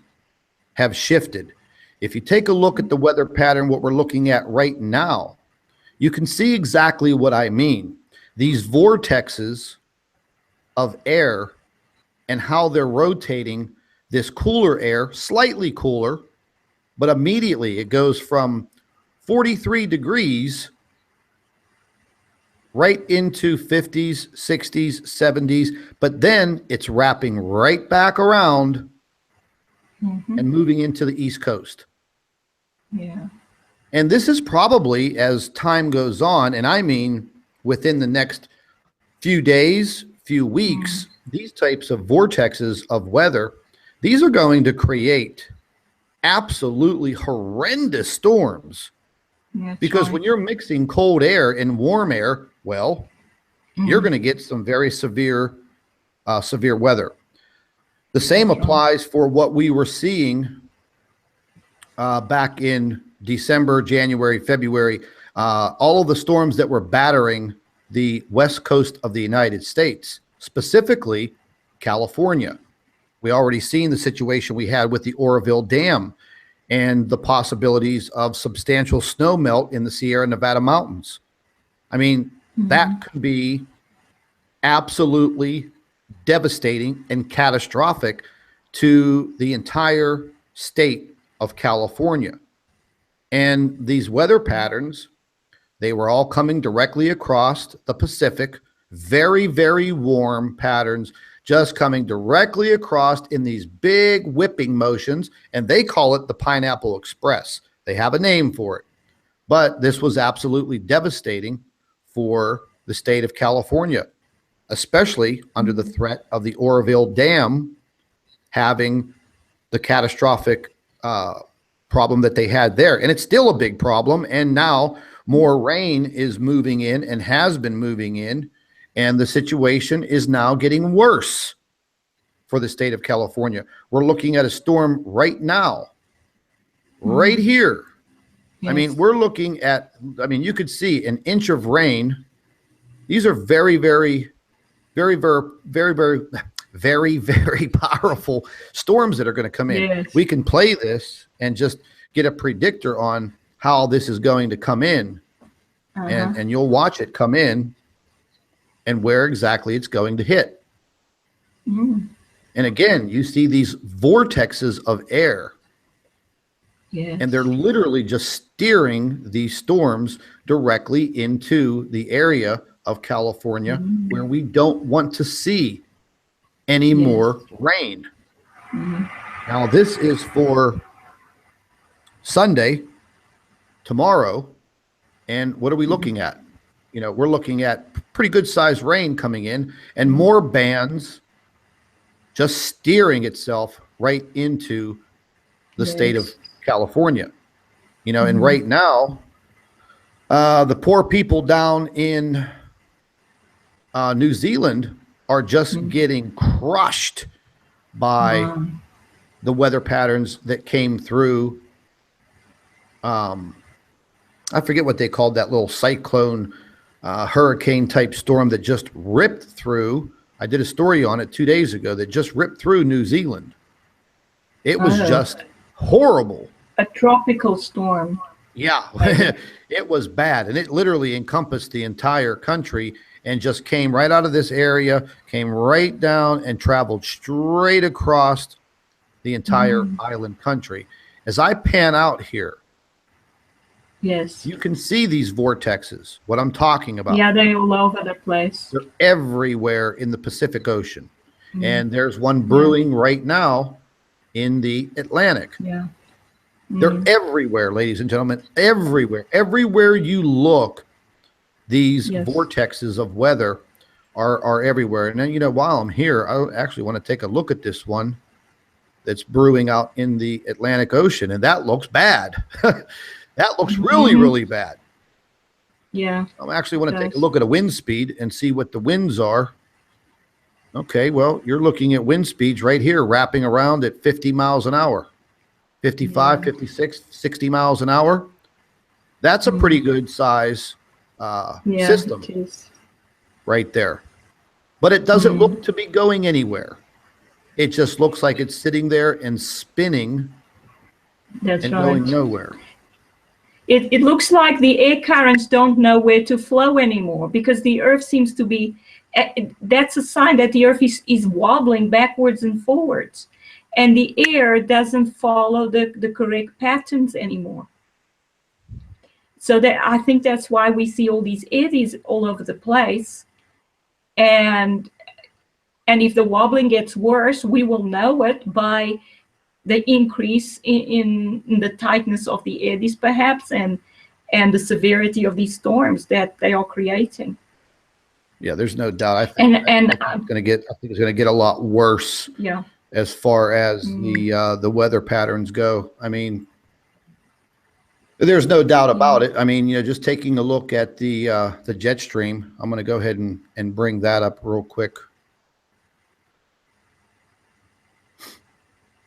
have shifted. If you take a look at the weather pattern, what we're looking at right now, you can see exactly what I mean. These vortexes of air and how they're rotating this cooler air, slightly cooler, but immediately it goes from 43 degrees right into 50s, 60s, 70s, but then it's wrapping right back around and moving into the East Coast. Yeah. And this is probably, as time goes on, and I mean within the next few days, few weeks, these types of vortexes of weather, these are going to create absolutely horrendous storms. That's Because right. when you're mixing cold air and warm air, well, you're going to get some very severe weather. The same applies for what we were seeing back in December, January, February, all of the storms that were battering the west coast of the United States, specifically California. We already seen the situation we had with the Oroville Dam and the possibilities of substantial snow melt in the Sierra Nevada mountains. I mean, that could be absolutely devastating and catastrophic to the entire state of California. And these weather patterns, They were all coming directly across the Pacific, very, very warm patterns, just coming directly across in these big whipping motions, and they call it the Pineapple Express. They have a name for it. But this was absolutely devastating for the state of California, especially under the threat of the Oroville Dam having the catastrophic problem that they had there. And it's still a big problem. And now more rain is moving in and has been moving in. And the situation is now getting worse for the state of California. We're looking at a storm right now, right here. Yes. I mean, we're looking at, I mean, you could see an inch of rain. These are very, very, very, very, very, very, very, very powerful storms that are going to come in. Yes. We can play this and just get a predictor on how this is going to come in. And you'll watch it come in and where exactly it's going to hit. And again, you see these vortexes of air. Yes. And they're literally just steering these storms directly into the area of California where we don't want to see any more rain. Now, this is for Sunday, tomorrow. And what are we looking at? You know, we're looking at pretty good sized rain coming in and more bands just steering itself right into the state of California. You know, and right now, the poor people down in New Zealand are just getting crushed by the weather patterns that came through. I forget what they called that little cyclone, hurricane type storm that just ripped through. I did a story on it 2 days ago that just ripped through New Zealand. It was just horrible. A tropical storm. Yeah, it was bad. And it literally encompassed the entire country and just came right out of this area, came right down and traveled straight across the entire island country. As I pan out here, you can see these vortexes, what I'm talking about. Yeah, they're all over the place. They're everywhere in the Pacific Ocean. And there's one brewing right now in the Atlantic. They're everywhere, ladies and gentlemen, everywhere. Everywhere you look, these vortexes of weather are everywhere. And then, you know, while I'm here, I actually want to take a look at this one that's brewing out in the Atlantic Ocean. And that looks bad. That looks really, really bad. Yeah. I actually want to take a look at a wind speed and see what the winds are. Okay, well, you're looking at wind speeds right here, wrapping around at 50 miles an hour, 55, 56, 60 miles an hour. That's a pretty good size system right there. But it doesn't look to be going anywhere. It just looks like it's sitting there and spinning and going nowhere. It looks like the air currents don't know where to flow anymore because the Earth seems to be, that's a sign that the Earth is wobbling backwards and forwards. And the air doesn't follow the correct patterns anymore. So I think that's why we see all these eddies all over the place. And if the wobbling gets worse, we will know it by the increase in the tightness of the eddies, perhaps, and the severity of these storms that they are creating. Yeah, there's no doubt. I think it's going to get a lot worse. Yeah. As far as the weather patterns go, I mean, there's no doubt about it. I mean, you know, just taking a look at the jet stream, I'm going to go ahead and bring that up real quick.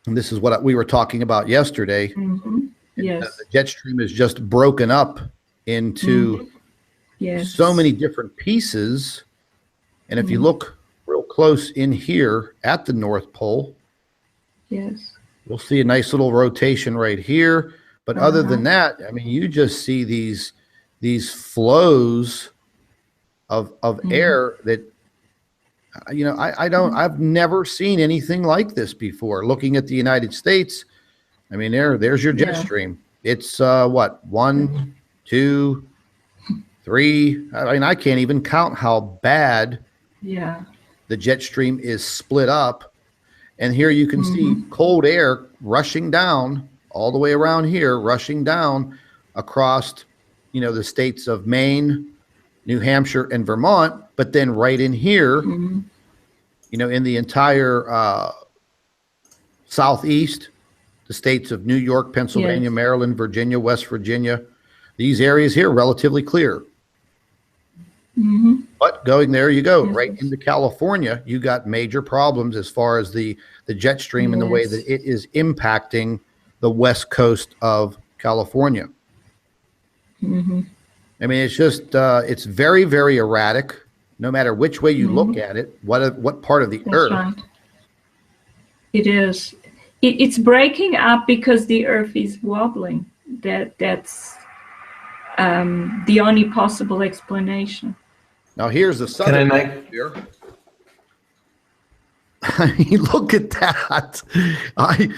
And this is what we were talking about yesterday. Yes. The jet stream is just broken up into so many different pieces. And if you look real close in here at the North Pole, you'll see a nice little rotation right here. But other than that, I mean, you just see these flows of air that, you know, I've never seen anything like this before. Looking at the United States, I mean, there's your jet stream. It's what, 1, 2, 3. I mean, I can't even count how bad Yeah. the jet stream is split up. And here you can see cold air rushing down all the way around here, rushing down across, you know, the states of Maine, New Hampshire, and Vermont. But then right in here, you know, in the entire Southeast, the states of New York, Pennsylvania, Maryland, Virginia, West Virginia, these areas here relatively clear. But going there you go, right into California, you got major problems as far as the jet stream and the way that it is impacting the west coast of California. I mean, it's just, it's very, very erratic, no matter which way you look at it, what part of the earth. Right. It is. It's breaking up because the earth is wobbling. That's the only possible explanation. Now here's the southern hemisphere. I mean, look at that. I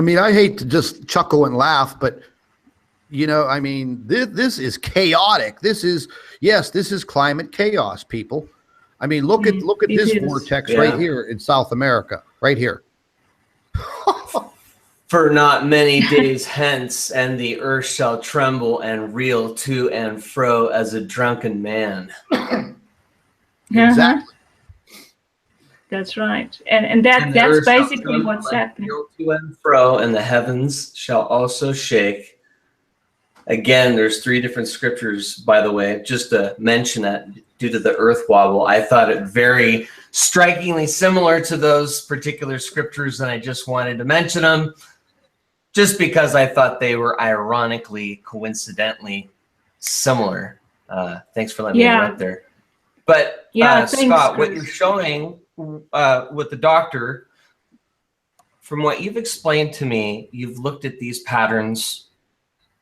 mean, I hate to just chuckle and laugh, but you know, I mean, this is chaotic. This is climate chaos, people. I mean, look at this vortex right here in South America, right here. For not many days hence, and the earth shall tremble and reel to and fro as a drunken man. Exactly. That's right, and that's basically what's happening. Reel to and fro, and the heavens shall also shake. Again, there's 3 different scriptures, by the way, just to mention that due to the earth wobble. I thought it very strikingly similar to those particular scriptures, and I just wanted to mention them just because I thought they were ironically, coincidentally similar. Thanks for letting me interrupt there. But Scott, what you're showing with the doctor, from what you've explained to me, you've looked at these patterns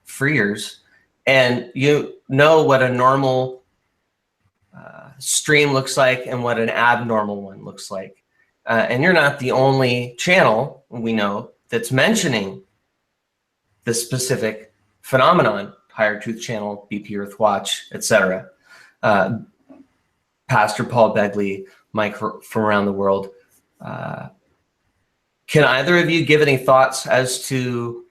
for years, and you know what a normal stream looks like and what an abnormal one looks like. And you're not the only channel, we know, that's mentioning this specific phenomenon. Higher Truth Channel, BP Earth Watch, etc. Pastor Paul Begley, Mike from around the world. Can either of you give any thoughts as to,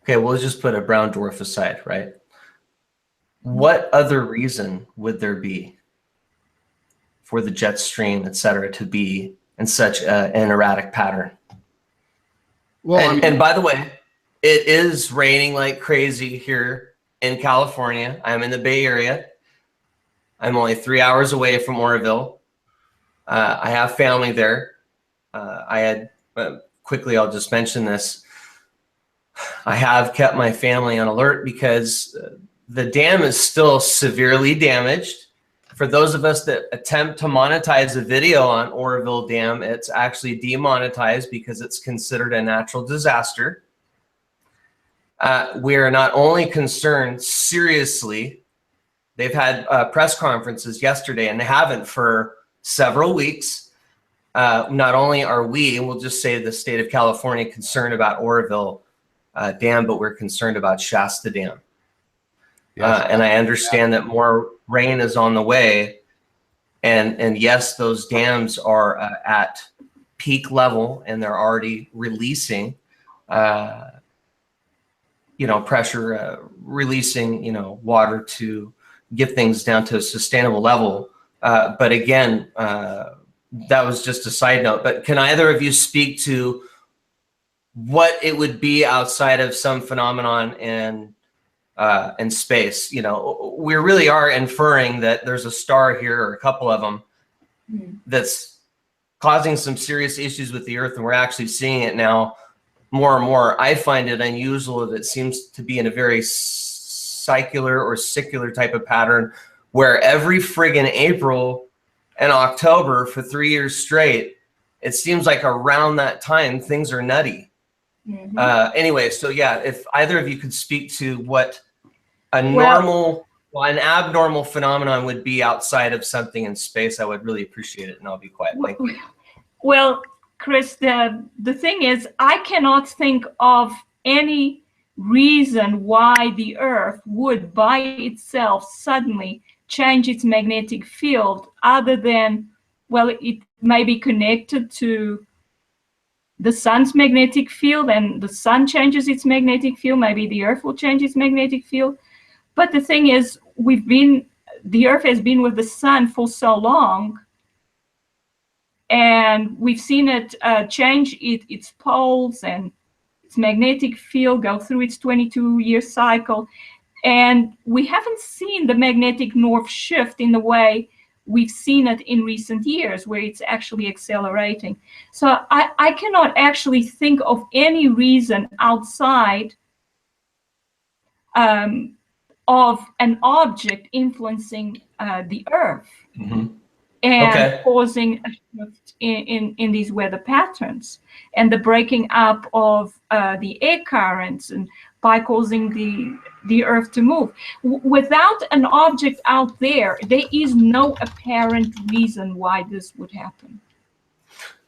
okay, we'll just put a brown dwarf aside, right? What other reason would there be for the jet stream, etc., to be in such an erratic pattern? Well, and by the way, it is raining like crazy here in California. I'm in the Bay Area. I'm only 3 hours away from Oroville. I have family there. I had, quickly, I'll just mention this. I have kept my family on alert because the dam is still severely damaged. For those of us that attempt to monetize a video on Oroville Dam, it's actually demonetized because it's considered a natural disaster. We are not only concerned seriously, they've had press conferences yesterday, and they haven't for several weeks. Not only are we, and we'll just say the state of California, concerned about Oroville Dam, but we're concerned about Shasta Dam. Yes. And I understand that more rain is on the way, and yes, those dams are at peak level, and they're already releasing, pressure, releasing, water to get things down to a sustainable level. But again, that was just a side note. But can either of you speak to what it would be outside of some phenomenon in space? We really are inferring that there's a star here, or a couple of them, that's causing some serious issues with the Earth, and we're actually seeing it now more and more. I find it unusual that it seems to be in a very secular or secular type of pattern, where every friggin' April and October for 3 years straight, it seems like around that time things are nutty. Anyway, so yeah, if either of you could speak to what a normal, an abnormal phenomenon would be outside of something in space, I would really appreciate it, and I'll be quiet. Thank you. Well, Chris, the thing is, I cannot think of any reason why the Earth would by itself suddenly change its magnetic field other than, well, it may be connected to the sun's magnetic field, and the sun changes its magnetic field. Maybe the Earth will change its magnetic field. But the thing is, the Earth has been with the sun for so long, and we've seen it change its poles and its magnetic field, go through its 22-year cycle. And we haven't seen the magnetic north shift in the way we've seen it in recent years, where it's actually accelerating. So I cannot actually think of any reason outside of an object influencing the Earth. Mm-hmm. And causing a shift in these weather patterns, and the breaking up of the air currents, and by causing the Earth to move. Without an object out there, there is no apparent reason why this would happen.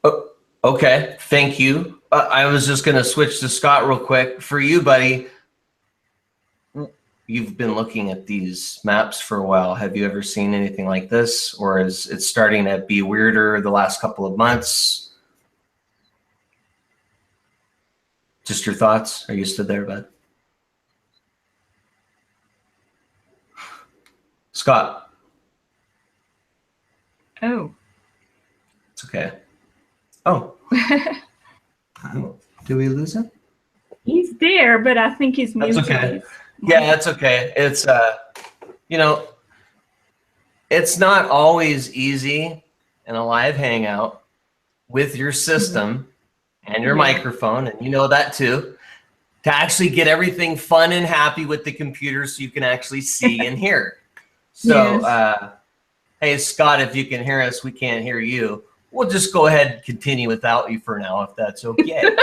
Oh, okay, thank you. I was just going to switch to Scott real quick. For you, buddy, you've been looking at these maps for a while. Have you ever seen anything like this, or is it starting to be weirder the last couple of months? Just your thoughts? Are you still there, bud? Scott. Oh. It's okay. Oh. Did we lose him? He's there, but I think he's muted. That's okay. Yeah, that's okay. It's, you know, it's not always easy in a live hangout with your system and your microphone, and you know that too, to actually get everything fun and happy with the computer so you can actually see and hear. So, hey, Scott, if you can hear us, we can't hear you. We'll just go ahead and continue without you for now, if that's okay.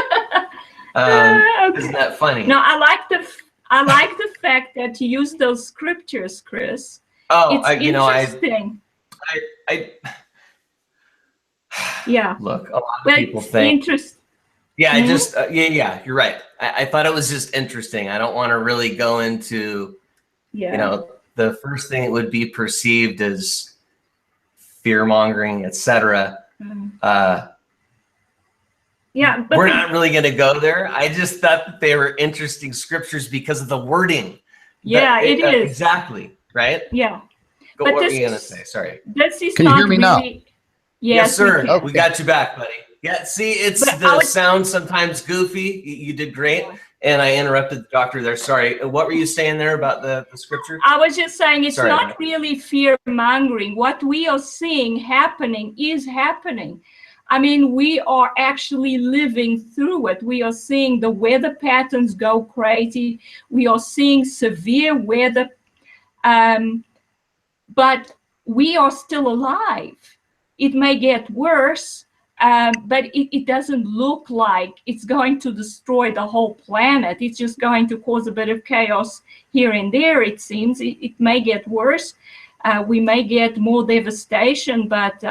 Okay. Isn't that funny? No, I like the fact that you use those scriptures, Chris. Oh, it's interesting. Yeah. Look, a lot of people think. Yeah, I just yeah, you're right. I thought it was just interesting. I don't want to really go into, you know, the first thing it would be perceived as fear mongering, etc. Yeah, but we're not really going to go there. I just thought that they were interesting scriptures because of the wording. Yeah, it is. Exactly, right? Yeah. What were you going to say? Sorry. This is Can you hear me now? Yes, sir. We got you back, buddy. Yeah, see, it's the sound sometimes goofy. You did great. And I interrupted the doctor there. Sorry. What were you saying there about the scripture? I was just saying it's not really fear mongering. What we are seeing happening is happening. I mean, we are actually living through it. We are seeing the weather patterns go crazy. We are seeing severe weather, but we are still alive. It may get worse, but it doesn't look like it's going to destroy the whole planet. It's just going to cause a bit of chaos here and there, it seems. It may get worse. We may get more devastation, but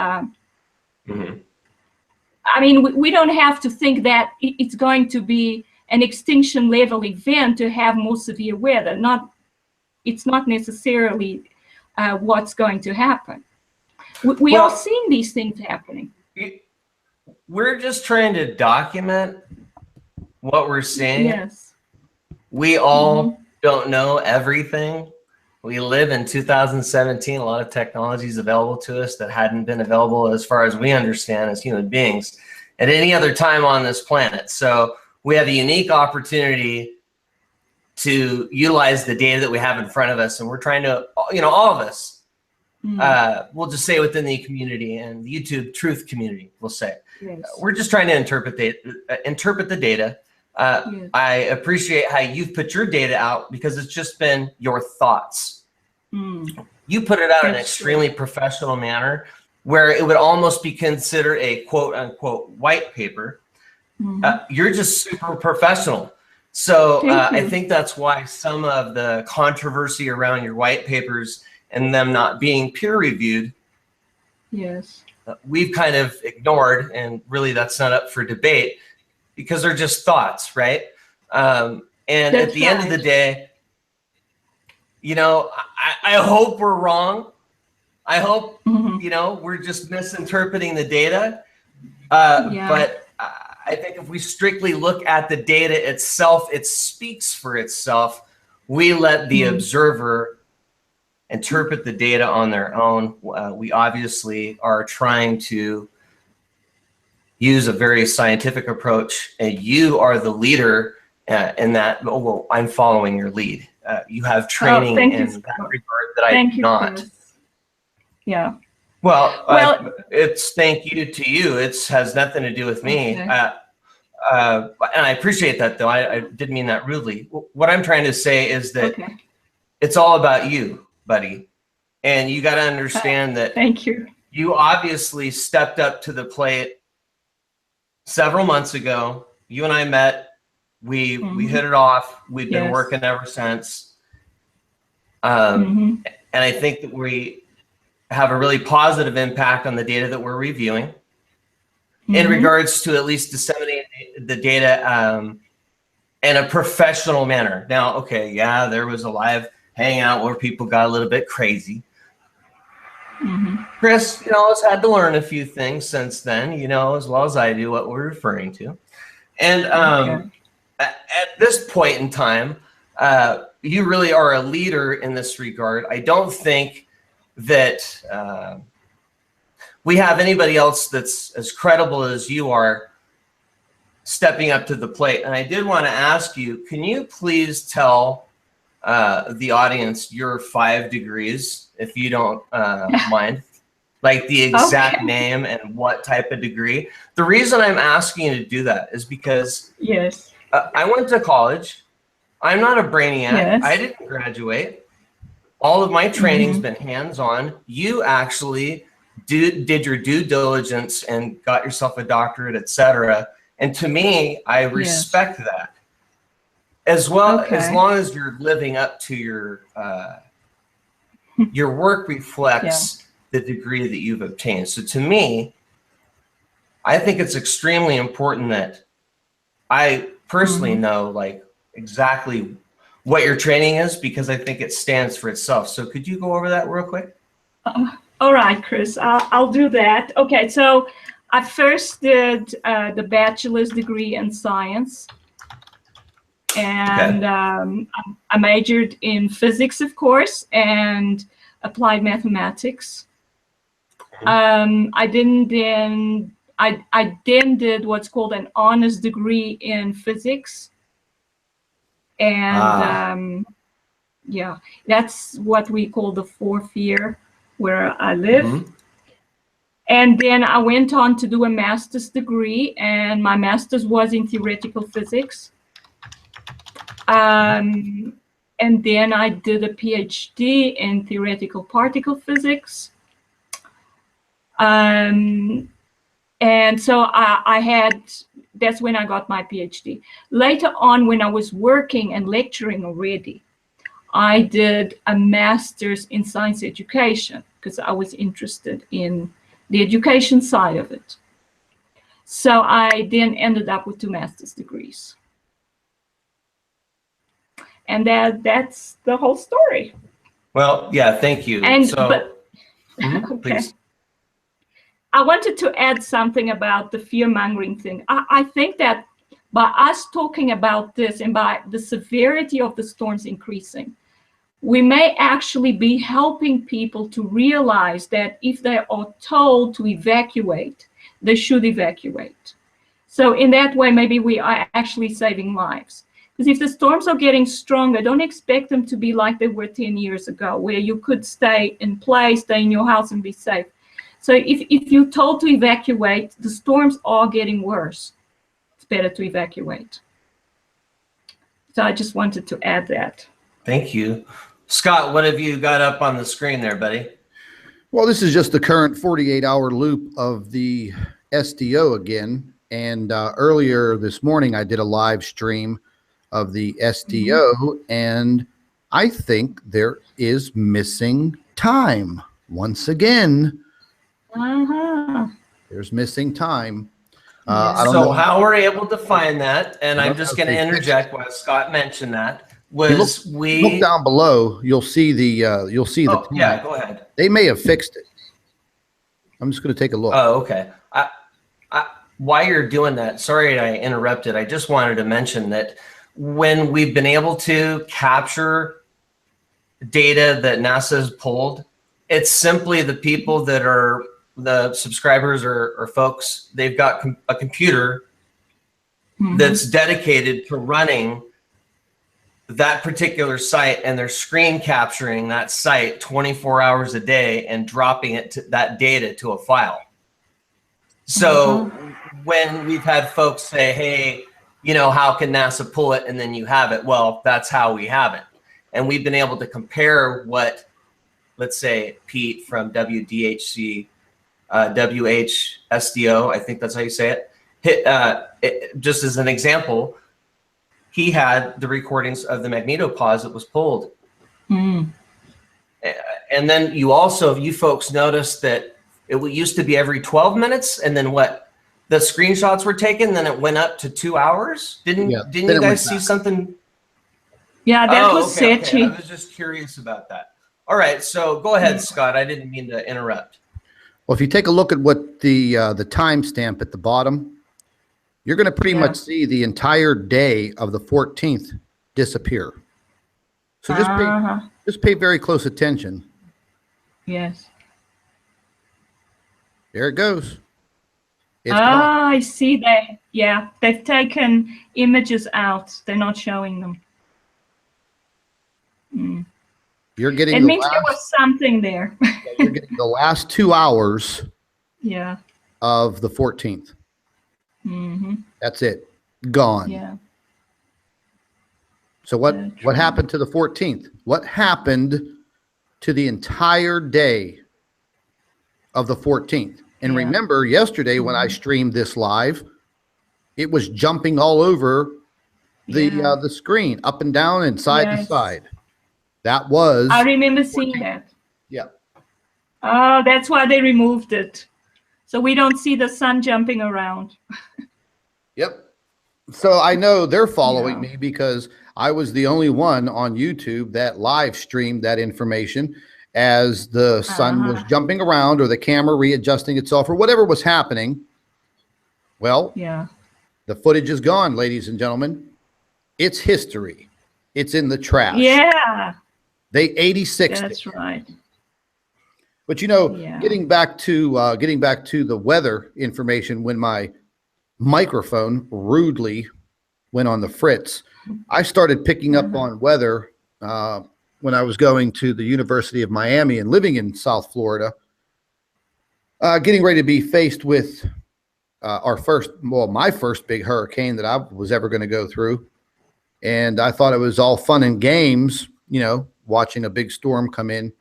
I mean, we don't have to think that it's going to be an extinction level event to have more severe weather. It's not necessarily what's going to happen. We are seeing these things happening. We're just trying to document what we're seeing. Yes. We all don't know everything. We live in 2017. A lot of technology is available to us that hadn't been available, as far as we understand, as human beings at any other time on this planet. So we have a unique opportunity to utilize the data that we have in front of us. And we're trying to, you know, all of us, we'll just say within the community and the YouTube truth community, we'll say, we're just trying to interpret the data. I appreciate how you've put your data out, because it's just been your thoughts. You put it out in an extremely professional manner, where it would almost be considered a quote unquote white paper. You're just super professional. So I think that's why some of the controversy around your white papers and them not being peer reviewed, we've kind of ignored, and really that's not up for debate, because they're just thoughts, right? And at the end of the day, you know, I hope we're wrong. I hope, you know, we're just misinterpreting the data. But I think if we strictly look at the data itself, it speaks for itself. We let the observer interpret the data on their own. We obviously are trying to use a very scientific approach, and you are the leader in that. Well, I'm following your lead. You have training in that regard that I do not. Chris. Yeah. Well, it's thank you to you. It has nothing to do with me. Okay. And I appreciate that, though. I didn't mean that rudely. What I'm trying to say is that it's all about you, buddy. And you got to understand that thank you. You obviously stepped up to the plate several months ago. You and I met. We hit it off. We've been working ever since. And I think that we have a really positive impact on the data that we're reviewing in regards to at least disseminating the data in a professional manner. Now, okay, yeah, there was a live hangout where people got a little bit crazy. Chris, you know, has had to learn a few things since then, you know, as well as I do what we're referring to. And at this point in time, you really are a leader in this regard. I don't think that we have anybody else that's as credible as you are stepping up to the plate. And I did want to ask you, can you please tell the audience your 5 degrees, if you don't mind, like the exact name and what type of degree? The reason I'm asking you to do that is because I went to college. I'm not a brainiac. I didn't graduate. All of my training's been hands-on. You actually did your due diligence and got yourself a doctorate, etc. And to me, I respect that. As well, as long as you're living up to your work reflects the degree that you've obtained. So to me, I think it's extremely important that I personally know like exactly what your training is, because I think it stands for itself. So could you go over that real quick? All right, Chris, I'll do that. Okay, so I first did the bachelor's degree in science. And I majored in physics, of course, and applied mathematics. I then did what's called an honors degree in physics. And that's what we call the 4th year where I live. And then I went on to do a master's degree, and my master's was in theoretical physics. And then I did a PhD in theoretical particle physics. And so that's when I got my PhD. Later on, when I was working and lecturing already, I did a master's in science education because I was interested in the education side of it. So I then ended up with 2 master's degrees. And that's the whole story. Well, yeah, thank you. And so, please. I wanted to add something about the fear-mongering thing. I think that by us talking about this and by the severity of the storms increasing, we may actually be helping people to realize that if they are told to evacuate, they should evacuate. So in that way, maybe we are actually saving lives. Because if the storms are getting stronger, don't expect them to be like they were 10 years ago, where you could stay in place, stay in your house and be safe. So if you're told to evacuate, the storms are getting worse. It's better to evacuate. So I just wanted to add that. Thank you. Scott, what have you got up on the screen there, buddy? Well, this is just the current 48-hour loop of the SDO again. And earlier this morning, I did a live stream of the SDO, and I think there is missing time. Once again, there's missing time. I don't So know. how we're able to find that, and I'm just going to They fixed interject while Scott mentioned that, If you was look down below, you'll see the Oh, time. yeah, go ahead. They may have fixed it. I'm just going to take a look. Oh, okay. While you're doing that, sorry I interrupted. I just wanted to mention that when we've been able to capture data that NASA has pulled, it's simply the people that are the subscribers or folks, they've got a computer that's dedicated to running that particular site, and they're screen capturing that site 24 hours a day and dropping it to that data to a file. So when we've had folks say, hey, you know, how can NASA pull it and then you have it? Well, that's how we have it. And we've been able to compare what, let's say, Pete from WDHC, WHSDO, I think that's how you say it, just as an example, he had the recordings of the magnetopause that was pulled. And then you also, you folks noticed that it used to be every 12 minutes, and then what? The screenshots were taken, then it went up to 2 hours. Didn't you guys see something? Yeah, that was okay. I was just curious about that. All right, so go ahead, Scott. I didn't mean to interrupt. Well, if you take a look at what the timestamp at the bottom, you're going to pretty much see the entire day of the 14th disappear. So just pay very close attention. Yes. There it goes. It's gone. I see that. Yeah, they've taken images out. They're not showing them. You're getting It means there was something there. you're getting the last 2 hours Yeah. of the 14th. That's it. Gone. Yeah. So what happened to the 14th? What happened to the entire day of the 14th? And remember, yesterday when I streamed this live, it was jumping all over the screen, up and down and side to side. That was. I remember seeing that. Yeah. Oh, that's why they removed it. So we don't see the sun jumping around. Yep. So I know they're following me because I was the only one on YouTube that live streamed that information as the sun was jumping around or the camera readjusting itself or whatever was happening. Well, the footage is gone, ladies and gentlemen. It's history. It's in the trash. Yeah. They 86'd That's it. right. But you know, getting back to the weather information, when my microphone rudely went on the fritz, I started picking up on weather when I was going to the University of Miami and living in South Florida, getting ready to be faced with my first big hurricane that I was ever going to go through. And I thought it was all fun and games, you know, watching a big storm come in.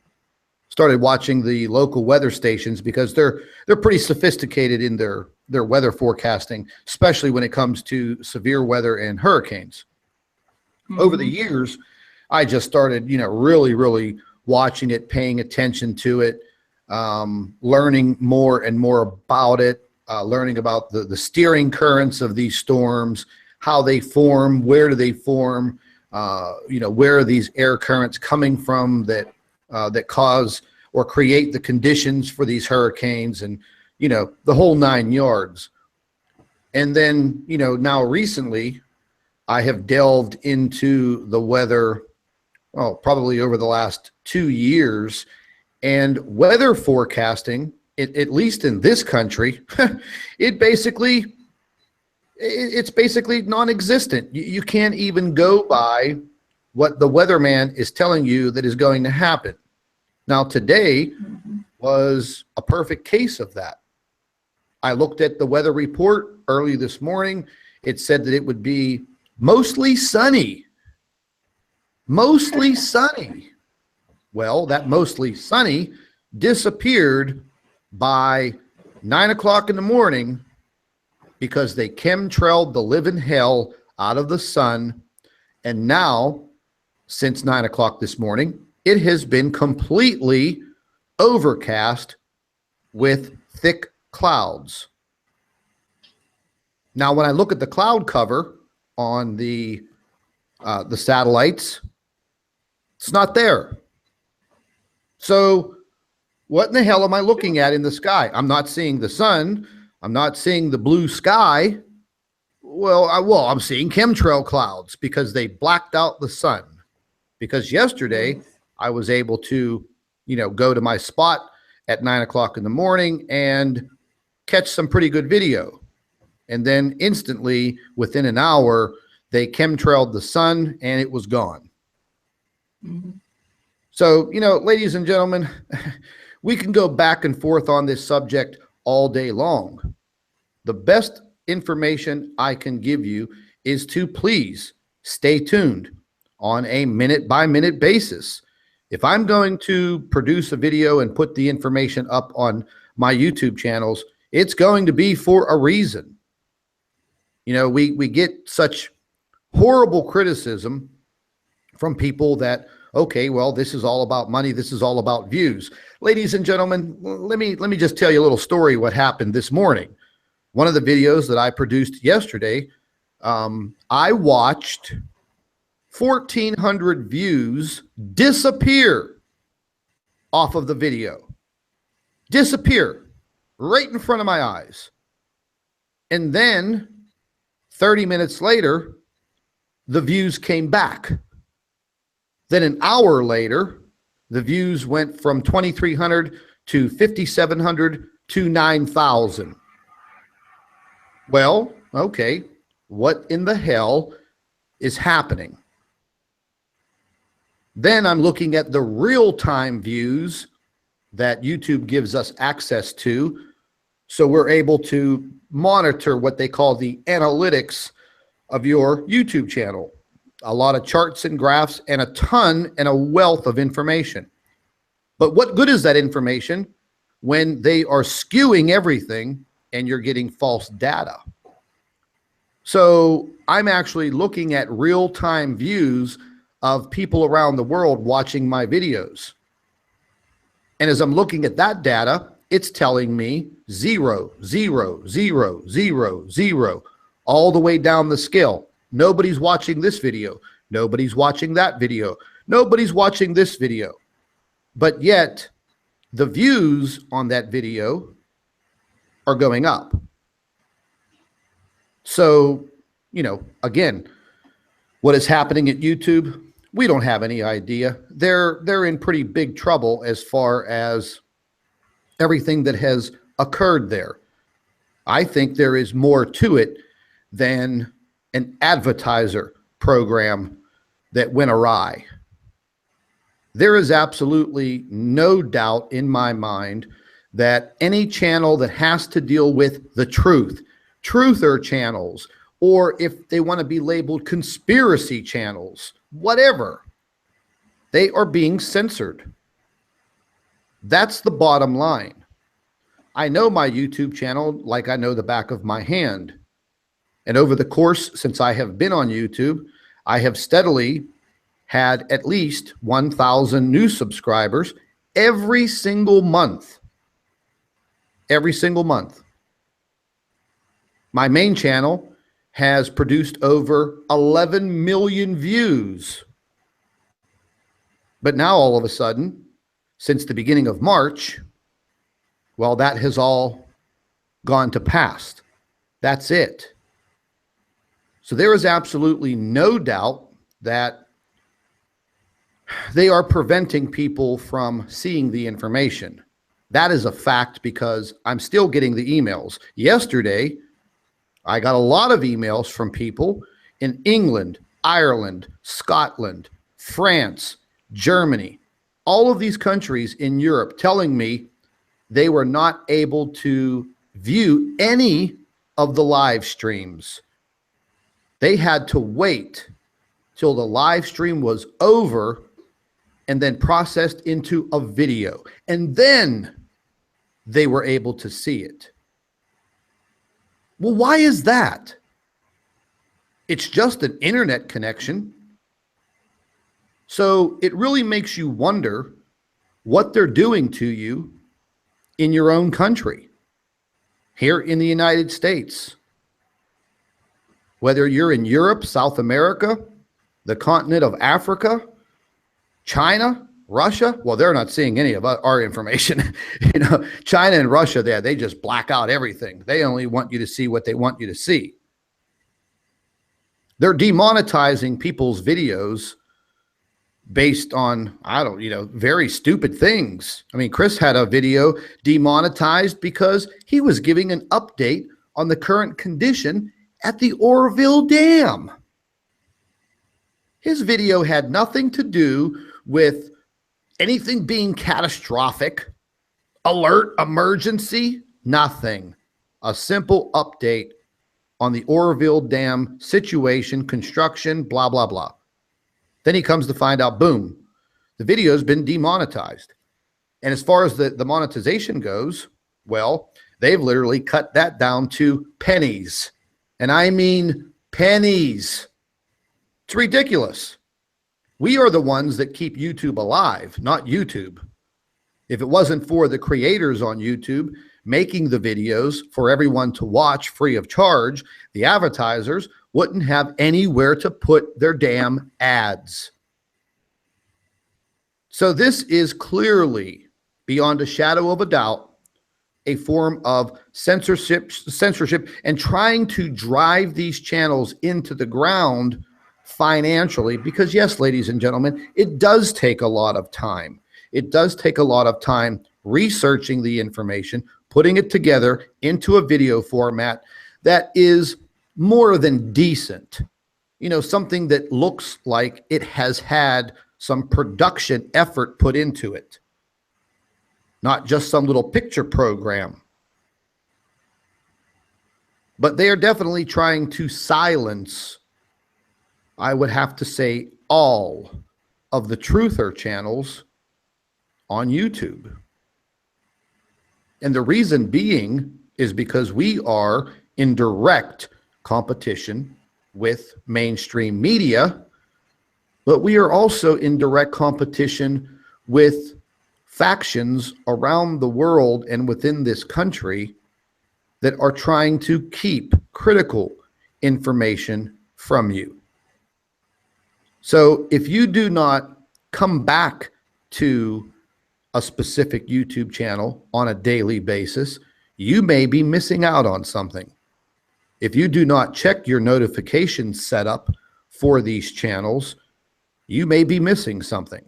Started watching the local weather stations because they're pretty sophisticated in their weather forecasting, especially when it comes to severe weather and hurricanes. Over the years, I just started, you know, really watching it, paying attention to it, learning more and more about it, learning about the steering currents of these storms, how they form, where do they form, you know, where are these air currents coming from that cause or create the conditions for these hurricanes, and, you know, the whole 9 yards. And then, you know, now recently I have delved into the weather, well, probably over the last 2 years, and weather forecasting, at least in this country, it's basically non-existent. You can't even go by what the weatherman is telling you that is going to happen. Now, today was a perfect case of that. I looked at the weather report early this morning. It said that it would be mostly sunny. Mostly sunny. Well, that mostly sunny disappeared by 9 o'clock in the morning because they chemtrailed the living hell out of the sun. And now, since 9 o'clock this morning, it has been completely overcast with thick clouds. Now, when I look at the cloud cover on the satellites, it's not there. So what in the hell am I looking at in the sky? I'm not seeing the sun. I'm not seeing the blue sky. Well, I'm seeing chemtrail clouds because they blacked out the sun. Because yesterday I was able to, go to my spot at 9 o'clock in the morning and catch some pretty good video. And then instantly, within an hour, they chemtrailed the sun and it was gone. Mm-hmm. So, ladies and gentlemen, we can go back and forth on this subject all day long. The best information I can give you is to please stay tuned on a minute-by-minute basis. If I'm going to produce a video and put the information up on my YouTube channels, it's going to be for a reason. We get such horrible criticism from people that, okay, well, this is all about money. This is all about views. Ladies and gentlemen, let me just tell you a little story what happened this morning. One of the videos that I produced yesterday, I watched 1,400 views disappear off of the video. Disappear right in front of my eyes. And then 30 minutes later, the views came back. Then an hour later, the views went from 2,300 to 5,700 to 9,000. Well, okay, what in the hell is happening? Then I'm looking at the real-time views that YouTube gives us access to, so we're able to monitor what they call the analytics of your YouTube channel. A lot of charts and graphs and a ton and a wealth of information. But what good is that information when they are skewing everything and you're getting false data? So I'm actually looking at real-time views of people around the world watching my videos. And as I'm looking at that data, it's telling me 0, 0, 0, 0, 0, all the way down the scale. Nobody's watching this video. Nobody's watching that video. Nobody's watching this video. But yet, the views on that video are going up. So, again, what is happening at YouTube? We don't have any idea. They're in pretty big trouble as far as everything that has occurred there. I think there is more to it than an advertiser program that went awry. There is absolutely no doubt in my mind that any channel that has to deal with the truth, truther channels, or if they want to be labeled conspiracy channels, whatever, they are being censored. That's the bottom line. I know my YouTube channel like I know the back of my hand. And over the course since I have been on YouTube, I have steadily had at least 1,000 new subscribers every single month. Every single month. My main channel has produced over 11 million views. But now all of a sudden, since the beginning of March, well, that has all gone to past. That's it. So there is absolutely no doubt that they are preventing people from seeing the information. That is a fact because I'm still getting the emails. Yesterday, I got a lot of emails from people in England, Ireland, Scotland, France, Germany, all of these countries in Europe telling me they were not able to view any of the live streams. They had to wait till the live stream was over and then processed into a video. And then they were able to see it. Well, why is that? It's just an internet connection. So it really makes you wonder what they're doing to you in your own country, here in the United States. Whether you're in Europe, South America, the continent of Africa, China, Russia, well, they're not seeing any of our information. You know, China and Russia, they just black out everything. They only want you to see what they want you to see. They're demonetizing people's videos based on, very stupid things. I mean, Chris had a video demonetized because he was giving an update on the current condition at the Oroville Dam. His video had nothing to do with anything being catastrophic, alert, emergency, nothing. A simple update on the Oroville Dam situation, construction, blah, blah, blah. Then he comes to find out, boom, the video's been demonetized. And as far as the monetization goes, well, they've literally cut that down to pennies. And I mean pennies. It's ridiculous. We are the ones that keep YouTube alive, not YouTube. If it wasn't for the creators on YouTube making the videos for everyone to watch free of charge, the advertisers wouldn't have anywhere to put their damn ads. So this is clearly, beyond a shadow of a doubt, a form of censorship and trying to drive these channels into the ground financially, because yes, ladies and gentlemen, it does take a lot of time. It does take a lot of time researching the information, putting it together into a video format that is more than decent. You know, something that looks like it has had some production effort put into it, not just some little picture program. But they are definitely trying to silence, I would have to say, all of the truther channels on YouTube. And the reason being is because we are in direct competition with mainstream media, but we are also in direct competition with factions around the world and within this country that are trying to keep critical information from you. So if you do not come back to a specific YouTube channel on a daily basis, you may be missing out on something. If you do not check your notifications setup for these channels, you may be missing something.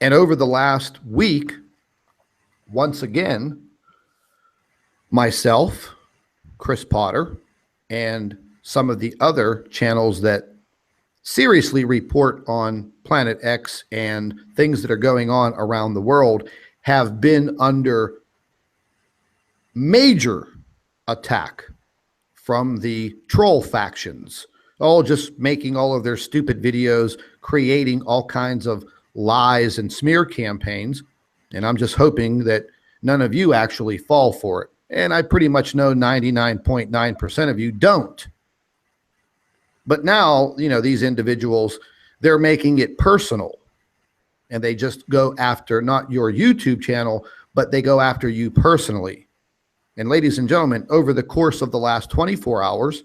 And over the last week, once again, myself, Chris Potter, and some of the other channels that seriously report on Planet X and things that are going on around the world have been under major attack from the troll factions, all just making all of their stupid videos, creating all kinds of lies and smear campaigns. And I'm just hoping that none of you actually fall for it. And I pretty much know 99.9% of you don't. But now, you know, these individuals, they're making it personal. And they just go after not your YouTube channel, but they go after you personally. And ladies and gentlemen, over the course of the last 24 hours,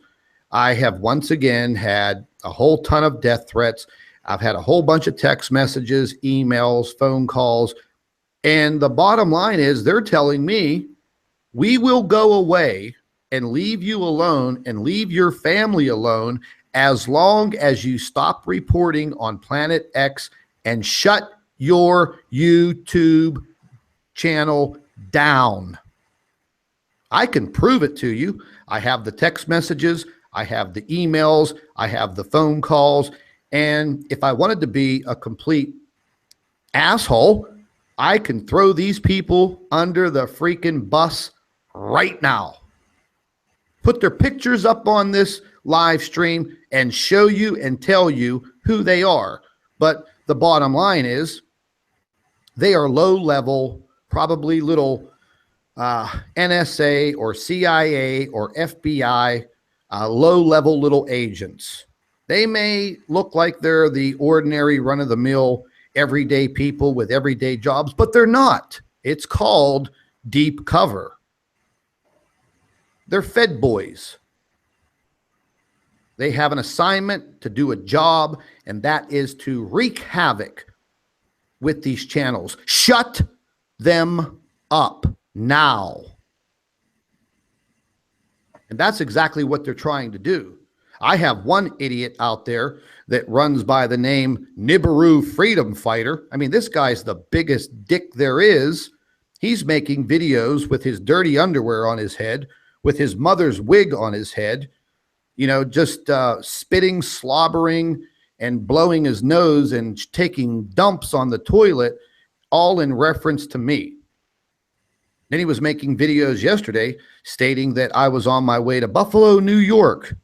I have once again had a whole ton of death threats. I've had a whole bunch of text messages, emails, phone calls. And the bottom line is they're telling me, we will go away and leave you alone and leave your family alone as long as you stop reporting on Planet X and shut your YouTube channel down. I can prove it to you. I have the text messages, I have the emails, I have the phone calls, and if I wanted to be a complete asshole, I can throw these people under the freaking bus right now. Put their pictures up on this live stream and show you and tell you who they are. But the bottom line is they are low level, probably little NSA or CIA or FBI, low level little agents. They may look like they're the ordinary run of the mill, everyday people with everyday jobs, but they're not. It's called deep cover. They're Fed boys. They have an assignment to do a job, and that is to wreak havoc with these channels. Shut them up now. And that's exactly what they're trying to do. I have one idiot out there that runs by the name Nibiru Freedom Fighter. I mean, this guy's the biggest dick there is. He's making videos with his dirty underwear on his head, with his mother's wig on his head, you know, just spitting, slobbering, and blowing his nose and taking dumps on the toilet, all in reference to me. Then he was making videos yesterday stating that I was on my way to Buffalo, New York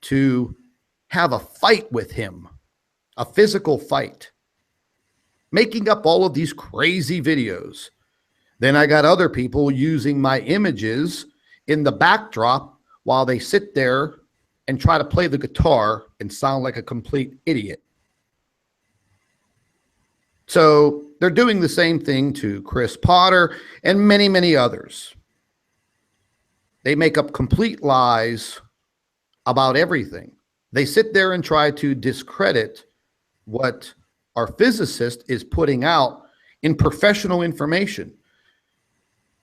to have a fight with him, a physical fight, making up all of these crazy videos. Then I got other people using my images in the backdrop while they sit there and try to play the guitar and sound like a complete idiot. So they're doing the same thing to Chris Potter and many, many others. They make up complete lies about everything. They sit there and try to discredit what our physicist is putting out in professional information.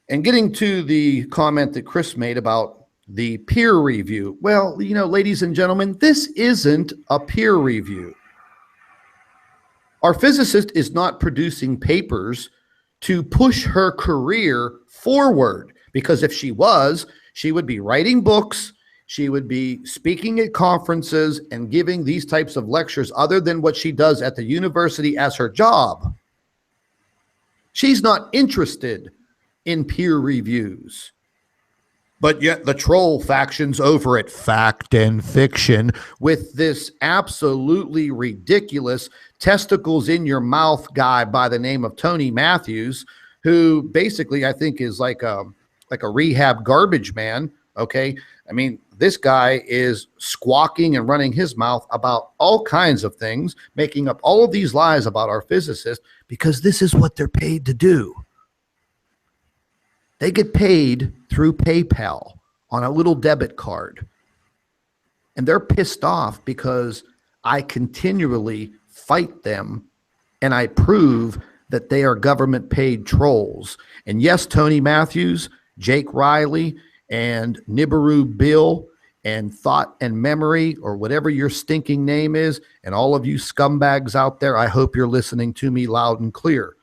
And getting to the comment that Chris made about the peer review. Well, you know, ladies and gentlemen, this isn't a peer review. Our physicist is not producing papers to push her career forward, because if she was, she would be writing books, she would be speaking at conferences and giving these types of lectures other than what she does at the university as her job. She's not interested in peer reviews. But yet the troll factions over at Fact and Fiction with this absolutely ridiculous testicles in your mouth guy by the name of Tony Matthews, who basically I think is like a rehab garbage man. Okay. I mean, this guy is squawking and running his mouth about all kinds of things, making up all of these lies about our physicist, because this is what they're paid to do. They get paid through PayPal on a little debit card. And they're pissed off because I continually fight them and I prove that they are government paid trolls. And yes, Tony Matthews, Jake Riley, and Nibiru Bill, and Thought and Memory, or whatever your stinking name is, and all of you scumbags out there, I hope you're listening to me loud and clear,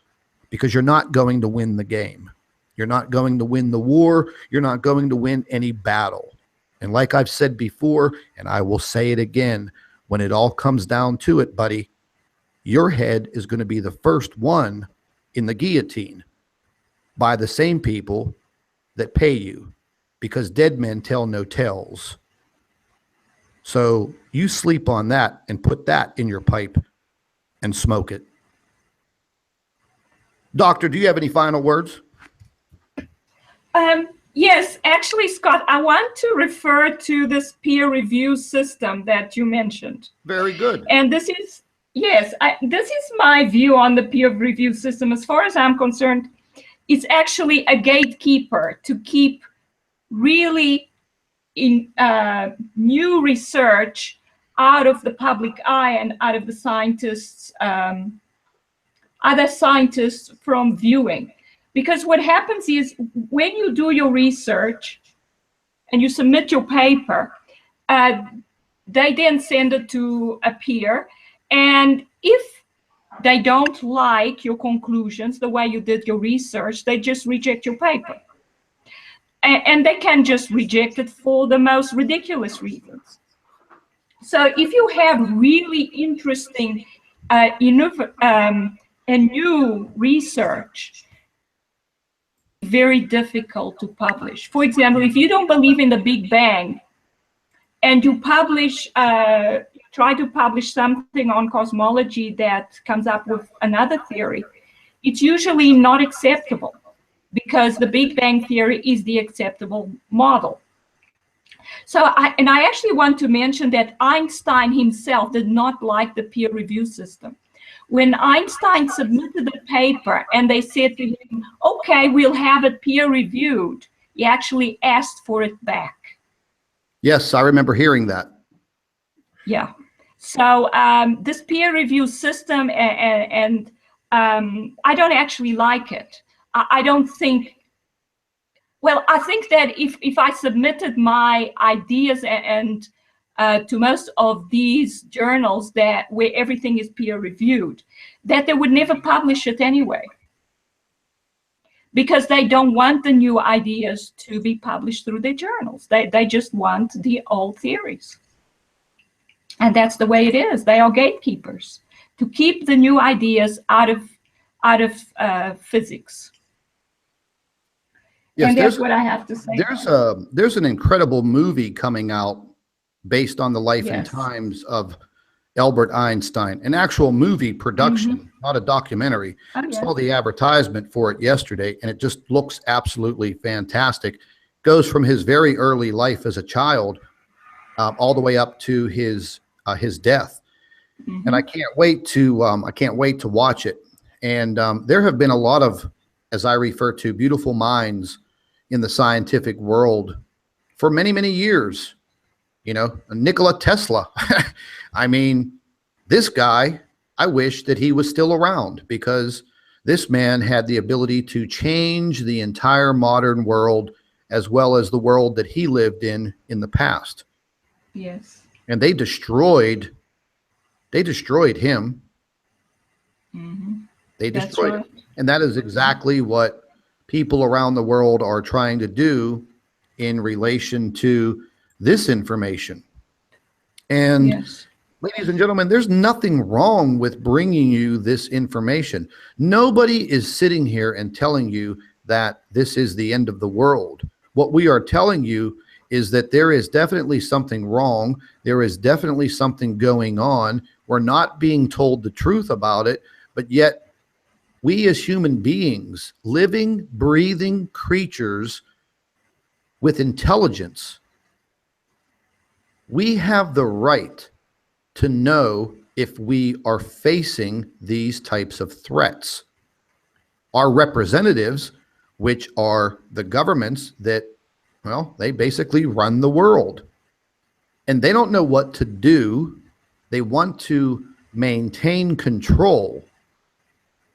because you're not going to win the game. You're not going to win the war. You're not going to win any battle. And like I've said before, and I will say it again, when it all comes down to it, buddy, your head is going to be the first one in the guillotine by the same people that pay you, because dead men tell no tales. So you sleep on that and put that in your pipe and smoke it. Doctor, do you have any final words? Yes, actually, Scott, I want to refer to this peer review system that you mentioned. Very good. And this is, yes, this is my view on the peer review system. As far as I'm concerned, it's actually a gatekeeper to keep really new research out of the public eye and out of the scientists, other scientists from viewing. Because what happens is when you do your research and you submit your paper, they then send it to a peer. And if they don't like your conclusions, the way you did your research, they just reject your paper. And they can just reject it for the most ridiculous reasons. So if you have really interesting and new research, very difficult to publish. For example, if you don't believe in the Big Bang and you publish, try to publish something on cosmology that comes up with another theory, it's usually not acceptable because the Big Bang theory is the acceptable model. So I actually want to mention that Einstein himself did not like the peer review system. When Einstein submitted the paper and they said to him, okay, we'll have it peer reviewed, he actually asked for it back. Yes, I remember hearing that. Yeah. So this peer review system, and I don't actually like it. I don't think, well, I think that if I submitted my ideas and to most of these journals that where everything is peer reviewed, that they would never publish it anyway, because they don't want the new ideas to be published through their journals. They just want the old theories. And that's the way it is. They are gatekeepers to keep the new ideas out of physics. Yes, and that's what I have to say. There's an incredible movie coming out based on the life and Yes. times of Albert Einstein, an actual movie production, not a documentary. Oh, I yeah. saw the advertisement for it yesterday, and it just looks absolutely fantastic. Goes from his very early life as a child all the way up to his death, and I can't wait to watch it. And there have been a lot of, as I refer to, beautiful minds in the scientific world for many, many years. You know, Nikola Tesla. I mean, this guy, I wish that he was still around, because this man had the ability to change the entire modern world as well as the world that he lived in the past. Yes. And they destroyed him. They That's destroyed right. him. And that is exactly what people around the world are trying to do in relation to this information. And Yes. ladies and gentlemen, there's nothing wrong with bringing you this information. Nobody is sitting here and telling you that this is the end of the world. What we are telling you is that there is definitely something wrong. There is definitely something going on. We're not being told the truth about it, but yet we as human beings, living, breathing creatures with intelligence, we have the right to know if we are facing these types of threats. Our representatives, which are the governments that, well, they basically run the world, and they don't know what to do. They want to maintain control.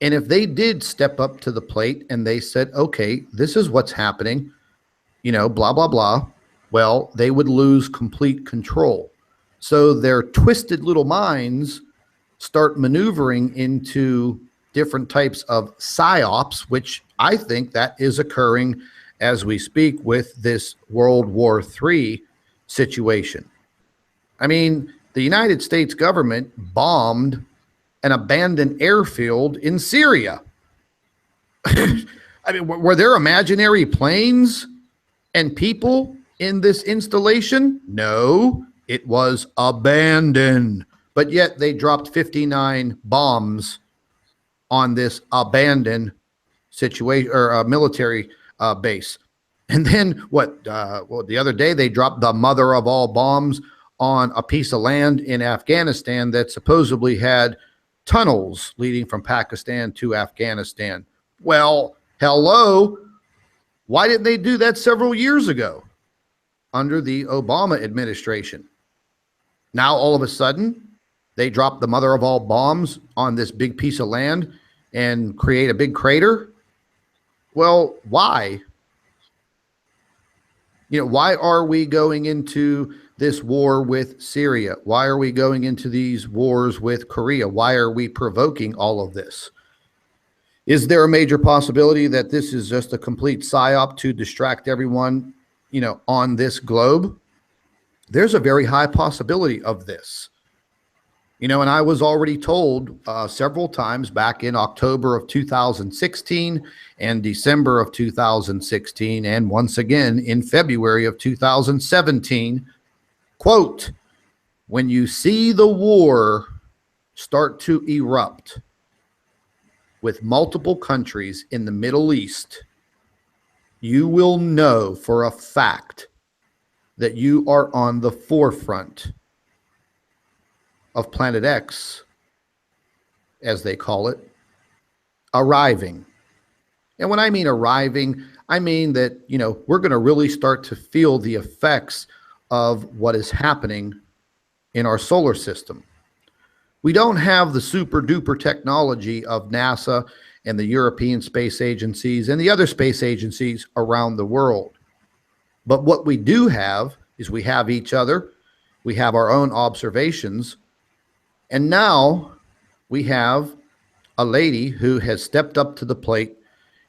And if they did step up to the plate and they said, okay, this is what's happening, you know, blah, blah, blah, well, they would lose complete control. So their twisted little minds start maneuvering into different types of psyops, which I think that is occurring as we speak with this World War III situation. I mean, the United States government bombed an abandoned airfield in Syria. I mean, were there imaginary planes and people in this installation? No, it was abandoned. But yet they dropped 59 bombs on this abandoned situation, or military base. And then what? Well, the other day they dropped the mother of all bombs on a piece of land in Afghanistan that supposedly had tunnels leading from Pakistan to Afghanistan. Well, hello. Why didn't they do that several years ago under the Obama administration? Now, all of a sudden, they drop the mother of all bombs on this big piece of land and create a big crater. Well, why? You know, why are we going into this war with Syria? Why are we going into these wars with Korea? Why are we provoking all of this? Is there a major possibility that this is just a complete psyop to distract everyone, you know, on this globe? There's a very high possibility of this. You know, and I was already told several times back in October of 2016 and December of 2016, and once again in February of 2017, quote, when you see the war start to erupt with multiple countries in the Middle East, you will know for a fact that you are on the forefront of Planet X, as they call it, arriving. And when I mean arriving, I mean that, you know, we're going to really start to feel the effects of what is happening in our solar system. We don't have the super duper technology of NASA and the European space agencies and the other space agencies around the world. But what we do have is we have each other, we have our own observations, and now we have a lady who has stepped up to the plate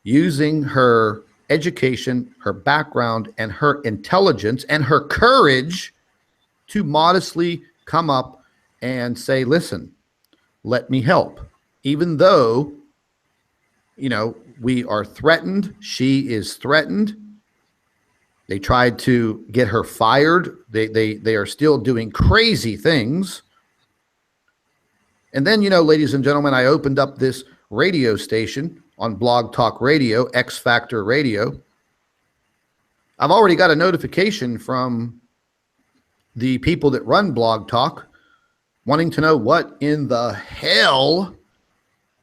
using her education, her background, and her intelligence and her courage to modestly come up and say, listen, let me help. Even though, you know, we are threatened, she is threatened. They tried to get her fired. They are still doing crazy things. And then, you know, ladies and gentlemen, I opened up this radio station on Blog Talk Radio, X Factor Radio. I've already got a notification from the people that run Blog Talk wanting to know what in the hell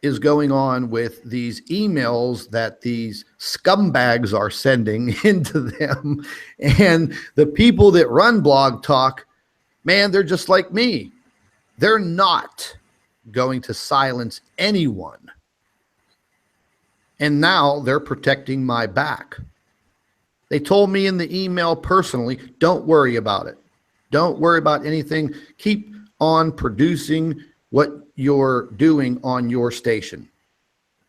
is going on with these emails that these scumbags are sending into them. And the people that run Blog Talk, man, they're just like me. They're not going to silence anyone. And now they're protecting my back. They told me in the email personally, don't worry about it. Don't worry about anything. Keep on producing what you're doing on your station.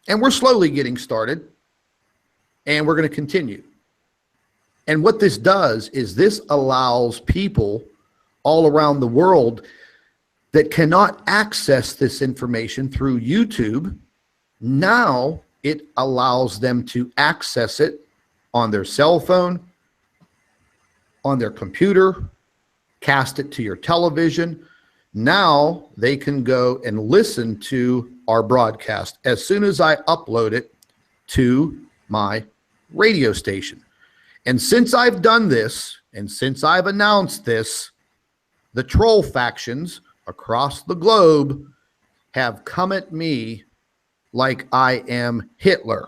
And we're slowly getting started, and we're going to continue. And what this does is this allows people all around the world that cannot access this information through YouTube. Now it allows them to access it on their cell phone, on their computer, cast it to your television. Now they can go and listen to our broadcast as soon as I upload it to my radio station. And since I've done this, and since I've announced this, the troll factions across the globe have come at me like I am Hitler,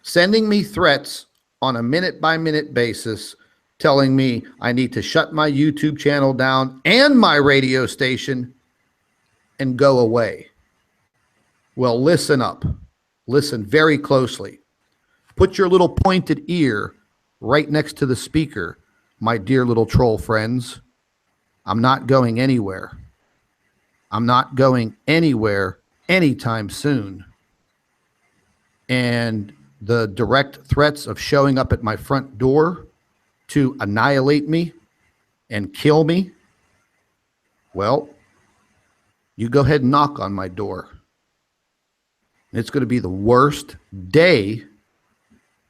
sending me threats on a minute-by-minute basis, telling me I need to shut my YouTube channel down and my radio station and go away. Well, listen up. Listen very closely. Put your little pointed ear right next to the speaker, my dear little troll friends. I'm not going anywhere. I'm not going anywhere anytime soon. And the direct threats of showing up at my front door to annihilate me and kill me, well, you go ahead and knock on my door. It's going to be the worst day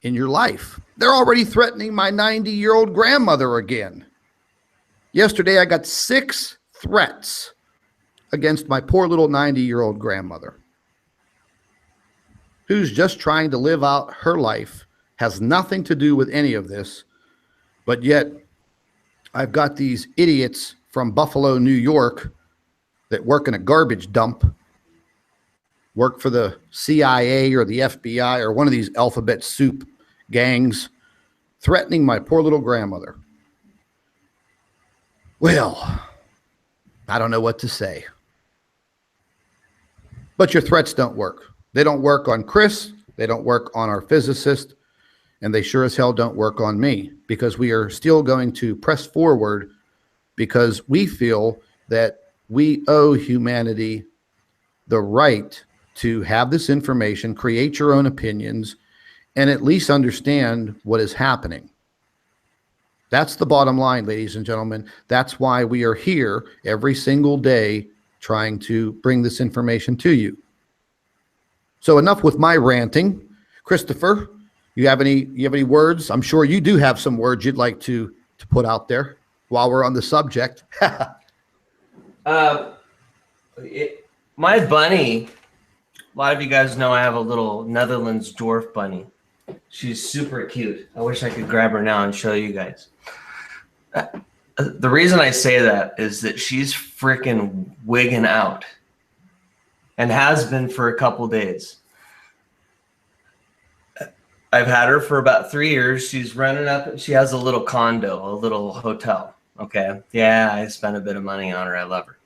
in your life. They're already threatening my 90-year-old grandmother again. Yesterday, I got 6 threats against my poor little 90-year-old grandmother, who's just trying to live out her life, has nothing to do with any of this. But yet, I've got these idiots from Buffalo, New York, that work in a garbage dump, work for the CIA or the FBI or one of these alphabet soup gangs, threatening my poor little grandmother. Well, I don't know what to say. But your threats don't work. They don't work on Chris. They don't work on our physicist. And they sure as hell don't work on me, because we are still going to press forward, because we feel that we owe humanity the right to have this information, create your own opinions, and at least understand what is happening. That's the bottom line, ladies and gentlemen. That's why we are here every single day trying to bring this information to you. So enough with my ranting. Christopher, you have any words? I'm sure you do have some words you'd like to put out there while we're on the subject. My bunny, a lot of you guys know I have a little Netherlands dwarf bunny. She's super cute. I wish I could grab her now and show you guys. The reason I say that is that she's freaking wigging out, and has been for a couple days. I've had her for about 3 years. She's running up. She has a little condo, a little hotel. Okay. Yeah, I spent a bit of money on her. I love her.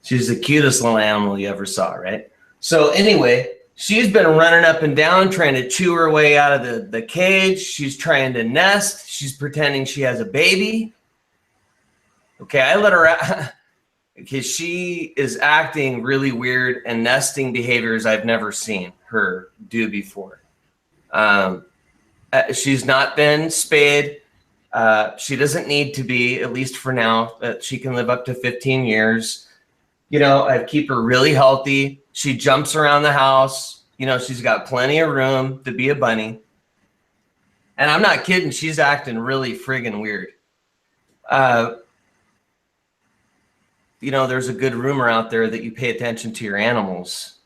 She's the cutest little animal you ever saw, right? So anyway, she's been running up and down, trying to chew her way out of the cage. She's trying to nest. She's pretending she has a baby. Okay, I let her out because she is acting really weird and nesting behaviors I've never seen her do before. She's not been spayed. She doesn't need to be, at least for now. She can live up to 15 years. You know, I keep her really healthy. She jumps around the house. You know, she's got plenty of room to be a bunny. And I'm not kidding. She's acting really friggin' weird. You know, there's a good rumor out there that you pay attention to your animals,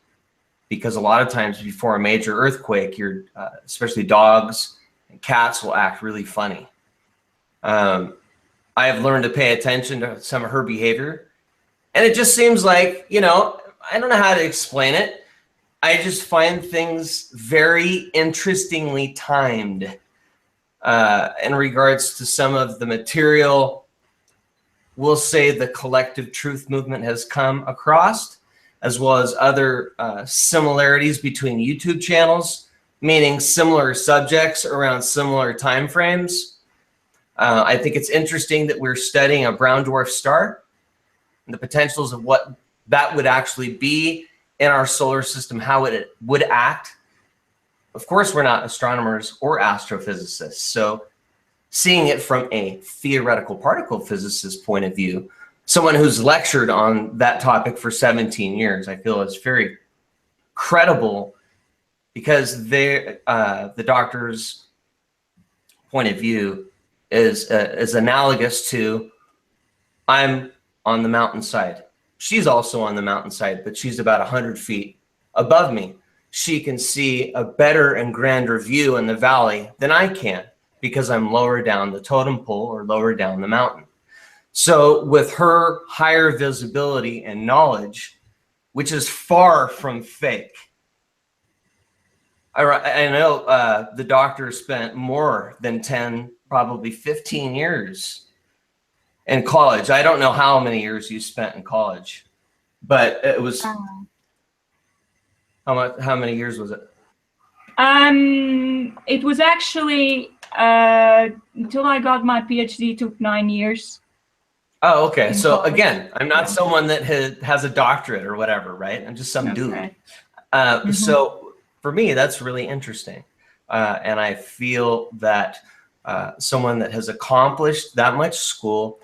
because a lot of times before a major earthquake, your especially dogs and cats will act really funny. I have learned to pay attention to some of her behavior. And it just seems like, you know, I don't know how to explain it. I just find things very interestingly timed in regards to some of the material, we'll say, the collective truth movement has come across, as well as other similarities between YouTube channels, meaning similar subjects around similar time frames. I think it's interesting that we're studying a brown dwarf star, the potentials of what that would actually be in our solar system, how it would act. Of course, we're not astronomers or astrophysicists, so seeing it from a theoretical particle physicist point of view, someone who's lectured on that topic for 17 years, I feel is very credible, because the doctor's point of view is analogous to, I'm on the mountainside. She's also on the mountainside, but she's about 100 feet above me. She can see a better and grander view in the valley than I can, because I'm lower down the totem pole or lower down the mountain. So with her higher visibility and knowledge, which is far from fake, I know the doctor spent more than 10, probably 15 years in college. I don't know how many years you spent in college, but it was, how many years was it? It was actually, until I got my PhD, took 9 years. Oh, okay. So again, I'm not someone that has a doctorate or whatever, right? I'm just some dude. So for me, that's really interesting. And I feel that someone that has accomplished that much school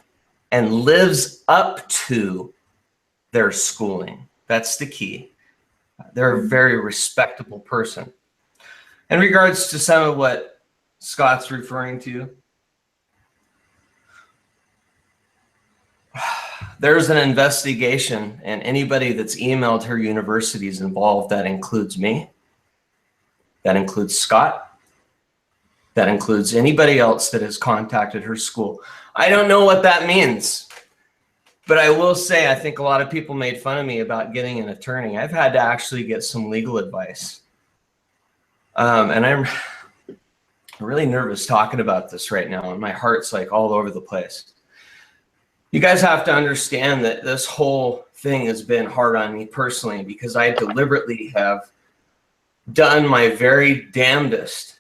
and lives up to their schooling, that's the key. They're a very respectable person. In regards to some of what Scott's referring to, there's an investigation, and anybody that's emailed her university is involved. That includes me. That includes Scott. That includes anybody else that has contacted her school. I don't know what that means, but I will say I think a lot of people made fun of me about getting an attorney. I've had to actually get some legal advice. And I'm really nervous talking about this right now, and my heart's like all over the place. You guys have to understand that this whole thing has been hard on me personally, because I deliberately have done my very damnedest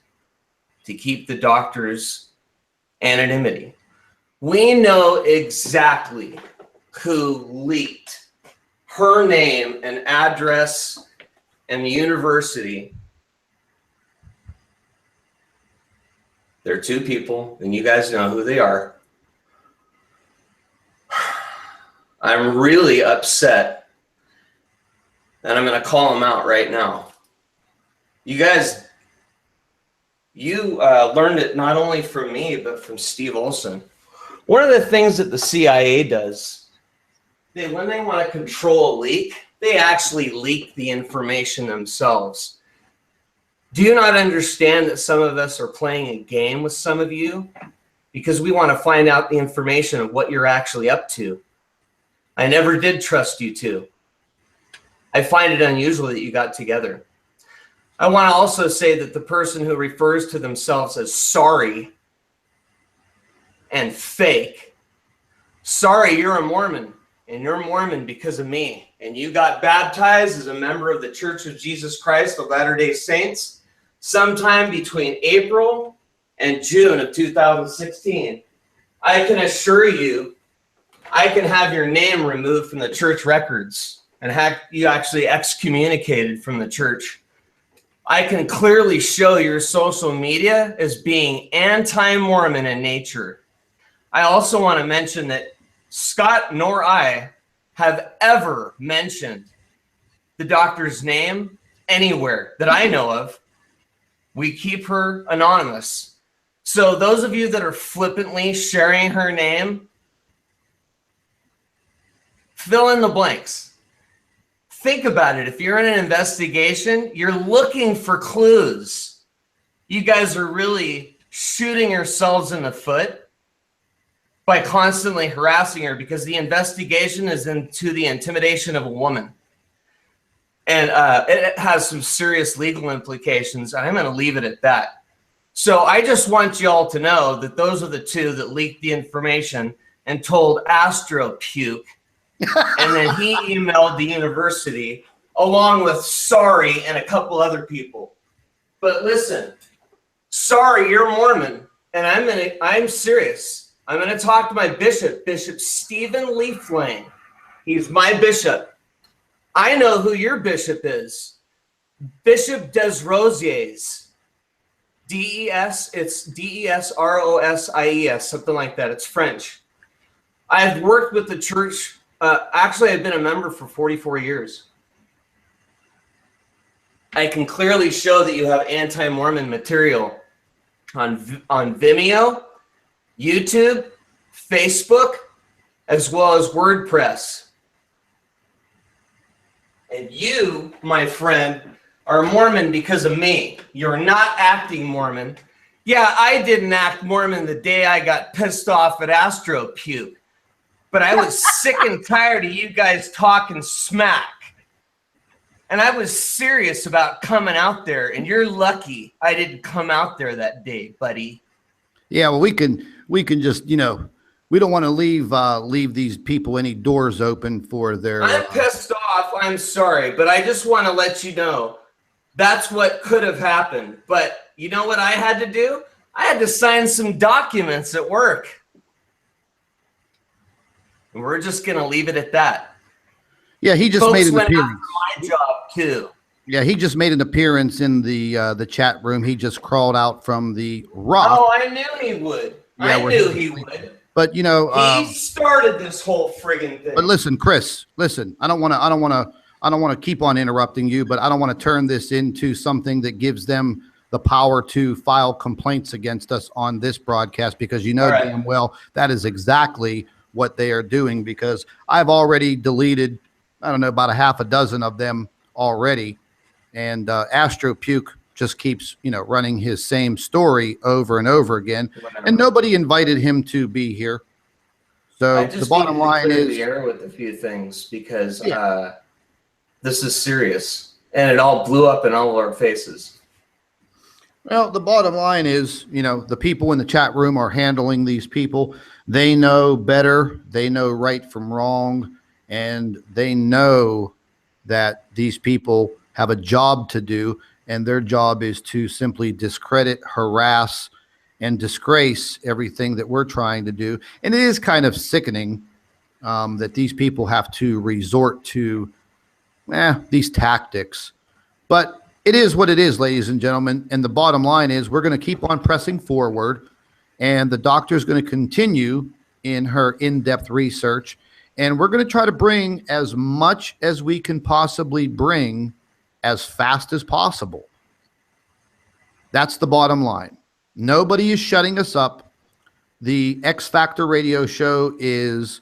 to keep the doctor's anonymity. We know exactly who leaked her name and address and the university. There are two people, and you guys know who they are. I'm really upset, and I'm going to call them out right now. You guys, you learned it not only from me, but from Steve Olson. One of the things that the CIA does, when they want to control a leak, they actually leak the information themselves. Do you not understand that some of us are playing a game with some of you? Because we want to find out the information of what you're actually up to. I never did trust you two. I find it unusual that you got together. I want to also say that the person who refers to themselves as sorry and fake Sorry, you're a Mormon, and you're Mormon because of me, and you got baptized as a member of the Church of Jesus Christ of Latter-day Saints sometime between April and June of 2016. I can assure you, I can have your name removed from the church records and have you actually excommunicated from the church. I can clearly show your social media as being anti-Mormon in nature. I also want to mention that Scott nor I have ever mentioned the doctor's name anywhere that I know of. We keep her anonymous. So those of you that are flippantly sharing her name, fill in the blanks. Think about it. If you're in an investigation, you're looking for clues. You guys are really shooting yourselves in the foot by constantly harassing her, because the investigation is into the intimidation of a woman. And it has some serious legal implications. And I'm going to leave it at that. So I just want you all to know that those are the two that leaked the information and told Astro Puke. And then he emailed the university along with Sorry and a couple other people. But listen, Sorry, you're Mormon. And I'm serious. I'm going to talk to my bishop, Bishop Stephen Leaflane. He's my bishop. I know who your bishop is. Bishop Desrosiers. D-E-S, it's D-E-S-R-O-S-I-E-S, something like that. It's French. I've worked with the church. Actually, I've been a member for 44 years. I can clearly show that you have anti-Mormon material on Vimeo, YouTube, Facebook, as well as WordPress. And you, my friend, are Mormon because of me. You're not acting Mormon. Yeah, I didn't act Mormon the day I got pissed off at Astro Puke. But I was sick and tired of you guys talking smack. And I was serious about coming out there. And you're lucky I didn't come out there that day, buddy. Yeah, well, we can just, we don't want to leave these people any doors open for their. I'm pissed off. I'm sorry, but I just want to let you know that's what could have happened. But you know what I had to do? I had to sign some documents at work. And we're just going to leave it at that. Yeah, he just made an appearance. My job too. Yeah, he just made an appearance in the chat room. He just crawled out from the rock. Oh, I knew he would. Yeah, I knew he would. But he started this whole friggin' thing. But listen, Chris, I don't want to keep on interrupting you, but I don't want to turn this into something that gives them the power to file complaints against us on this broadcast, because damn well that is exactly what they are doing, because I've already deleted, I don't know, about a half a dozen of them already. And Astro Puke just keeps, running his same story over and over again. Whatever. And nobody invited him to be here. So the bottom line is the air with a few things, because this is serious, and it all blew up in all of our faces. Well, the bottom line is, the people in the chat room are handling these people. They know better. They know right from wrong, and they know that these people have a job to do, and their job is to simply discredit, harass, and disgrace everything that we're trying to do. And it is kind of sickening that these people have to resort to these tactics. But it is what it is, ladies and gentlemen. And the bottom line is we're going to keep on pressing forward, and the doctor's going to continue in her in-depth research. And we're going to try to bring as much as we can possibly bring as fast as possible. That's the bottom line. Nobody is shutting us up. The X Factor radio show is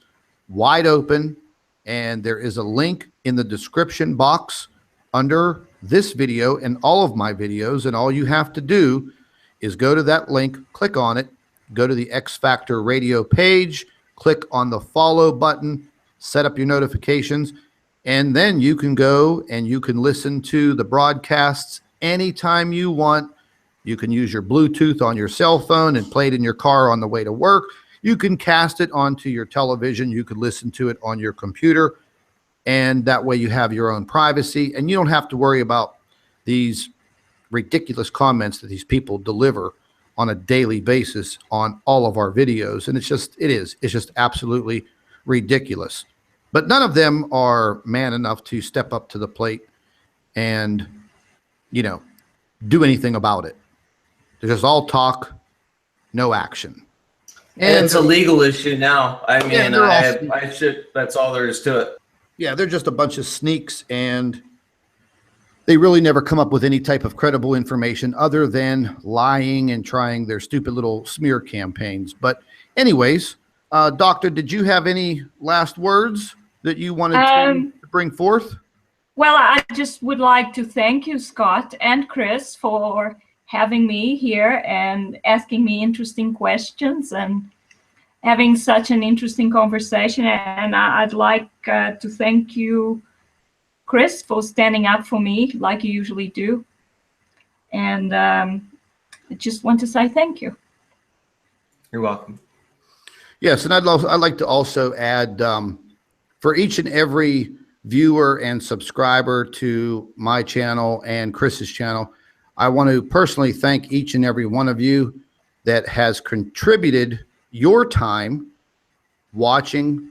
wide open, and there is a link in the description box under this video and all of my videos. And all you have to do is go to that link, click on it, go to the X Factor radio page, click on the follow button, set up your notifications, and then you can go and you can listen to the broadcasts anytime you want. You can use your Bluetooth on your cell phone and play it in your car on the way to work. You can cast it onto your television. You could listen to it on your computer. And that way you have your own privacy. And you don't have to worry about these ridiculous comments that these people deliver on a daily basis on all of our videos. And it's just absolutely ridiculous. But none of them are man enough to step up to the plate and, do anything about it. They're just all talk, no action. And it's a legal issue now. I mean, that's all there is to it. Yeah, they're just a bunch of sneaks, and they really never come up with any type of credible information other than lying and trying their stupid little smear campaigns. But anyways, Doctor, did you have any last words that you wanted to bring forth? Well, I just would like to thank you, Scott and Chris, for having me here and asking me interesting questions and having such an interesting conversation. And I'd like to thank you, Chris, for standing up for me like you usually do. And I just want to say thank you. You're welcome. Yes, and I'd like to also add, for each and every viewer and subscriber to my channel and Chris's channel, I want to personally thank each and every one of you that has contributed your time watching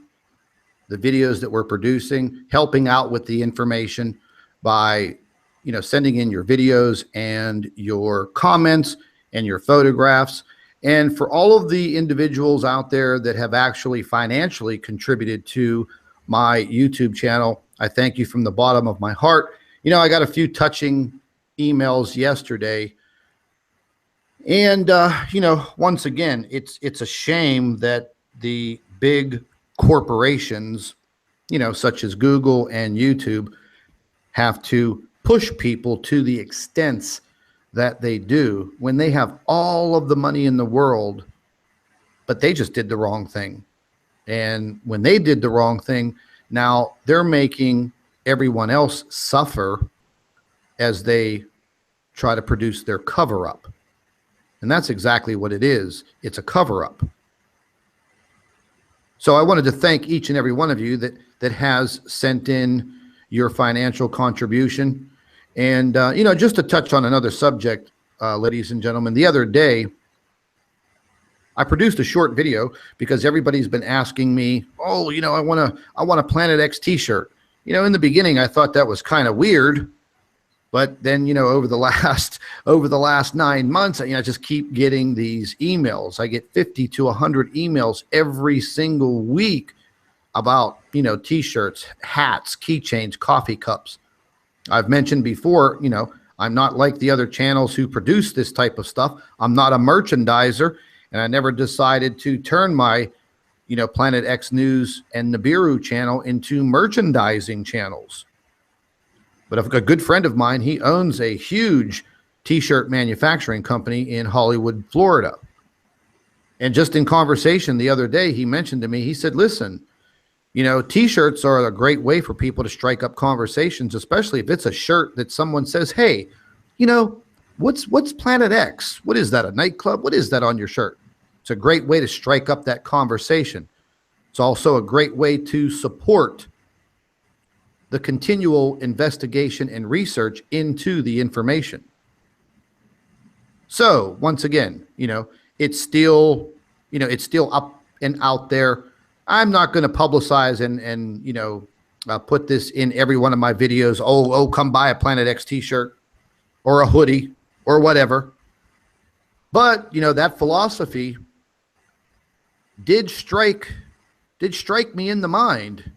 the videos that we're producing, helping out with the information by, sending in your videos and your comments and your photographs. And for all of the individuals out there that have actually financially contributed to my YouTube channel, I thank you from the bottom of my heart. I got a few touching emails yesterday. And, once again, it's a shame that the big corporations, such as Google and YouTube, have to push people to the extents that they do when they have all of the money in the world, but they just did the wrong thing. And when they did the wrong thing, now they're making everyone else suffer as they try to produce their cover-up. And that's exactly what it is. It's a cover-up. So I wanted to thank each and every one of you that has sent in your financial contribution. And, just to touch on another subject, ladies and gentlemen, the other day, I produced a short video because everybody's been asking me, oh, I want a Planet X t-shirt. In the beginning, I thought that was kind of weird. But then, over the last 9 months, I just keep getting these emails. I get 50 to 100 emails every single week about, t-shirts, hats, keychains, coffee cups. I've mentioned before, I'm not like the other channels who produce this type of stuff. I'm not a merchandiser, and I never decided to turn my, Planet X News and Nibiru channel into merchandising channels. But a good friend of mine, he owns a huge t-shirt manufacturing company in Hollywood, Florida. And just in conversation the other day, he mentioned to me, he said, listen, t-shirts are a great way for people to strike up conversations, especially if it's a shirt that someone says, hey, what's Planet X? What is that, a nightclub? What is that on your shirt? It's a great way to strike up that conversation. It's also a great way to support the continual investigation and research into the information. So once again, it's still up and out there. I'm not going to publicize and put this in every one of my videos. Oh, come buy a Planet X t-shirt or a hoodie or whatever. But, that philosophy did strike me in the mind.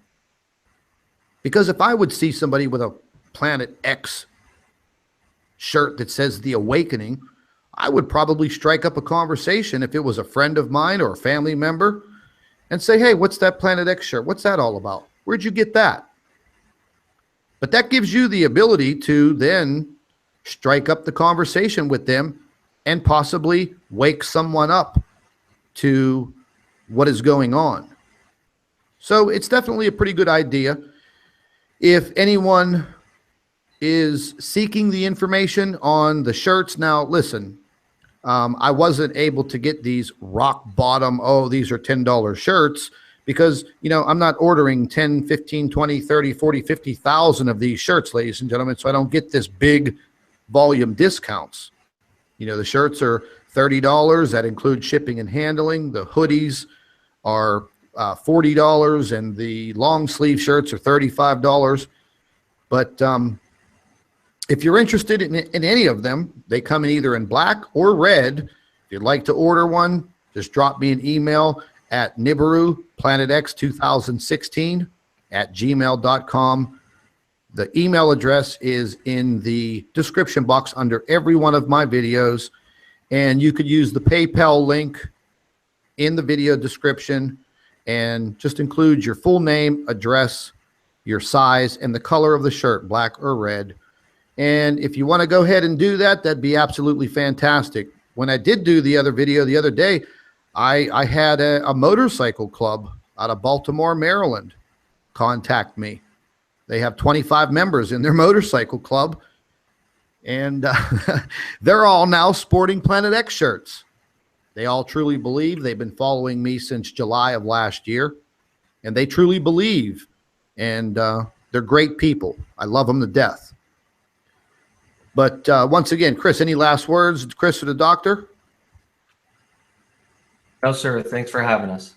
Because if I would see somebody with a Planet X shirt that says The Awakening, I would probably strike up a conversation if it was a friend of mine or a family member and say, hey, what's that Planet X shirt? What's that all about? Where'd you get that? But that gives you the ability to then strike up the conversation with them and possibly wake someone up to what is going on. So it's definitely a pretty good idea. If anyone is seeking the information on the shirts, now listen, I wasn't able to get these rock bottom, oh, these are $10 shirts, because, you know, I'm not ordering 10, 15, 20, 30, 40, 50,000 of these shirts, ladies and gentlemen, so I don't get this big volume discounts. You know, the shirts are $30. That includes shipping and handling. The hoodies are $40, and the long sleeve shirts are $35. But if you're interested in any of them, they come in either in black or red. If you'd like to order one, just drop me an email at nibiru2016@gmail.com. The email address is in the description box under every one of my videos, and you could use the PayPal link in the video description and just include your full name, address, your size, and the color of the shirt, black or red. And if you want to go ahead and do that, that'd be absolutely fantastic. When I did do the other video the other day, I had a motorcycle club out of Baltimore, Maryland, contact me. They have 25 members in their motorcycle club, and they're all now sporting Planet X shirts. They all truly believe. They've been following me since July of last year, and they truly believe, and they're great people. I love them to death. But once again, Chris, any last words? Chris or the doctor? No, sir. Thanks for having us.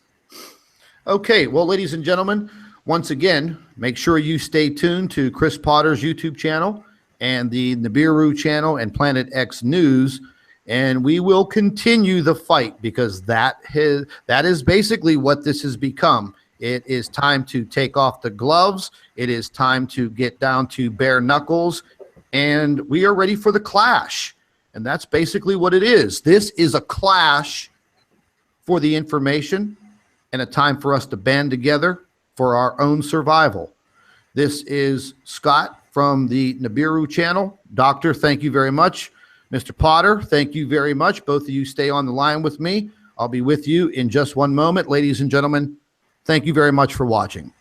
Okay. Well, ladies and gentlemen, once again, make sure you stay tuned to Chris Potter's YouTube channel and the Nibiru channel and Planet X News, and we will continue the fight, because that is basically what this has become. It is time to take off the gloves. It is time to get down to bare knuckles, and we are ready for the clash. And that's basically what it is. This is a clash for the information and a time for us to band together for our own survival. This is Scott from the Nibiru channel. Doctor, thank you very much. Mr. Potter, thank you very much. Both of you stay on the line with me. I'll be with you in just one moment. Ladies and gentlemen, thank you very much for watching.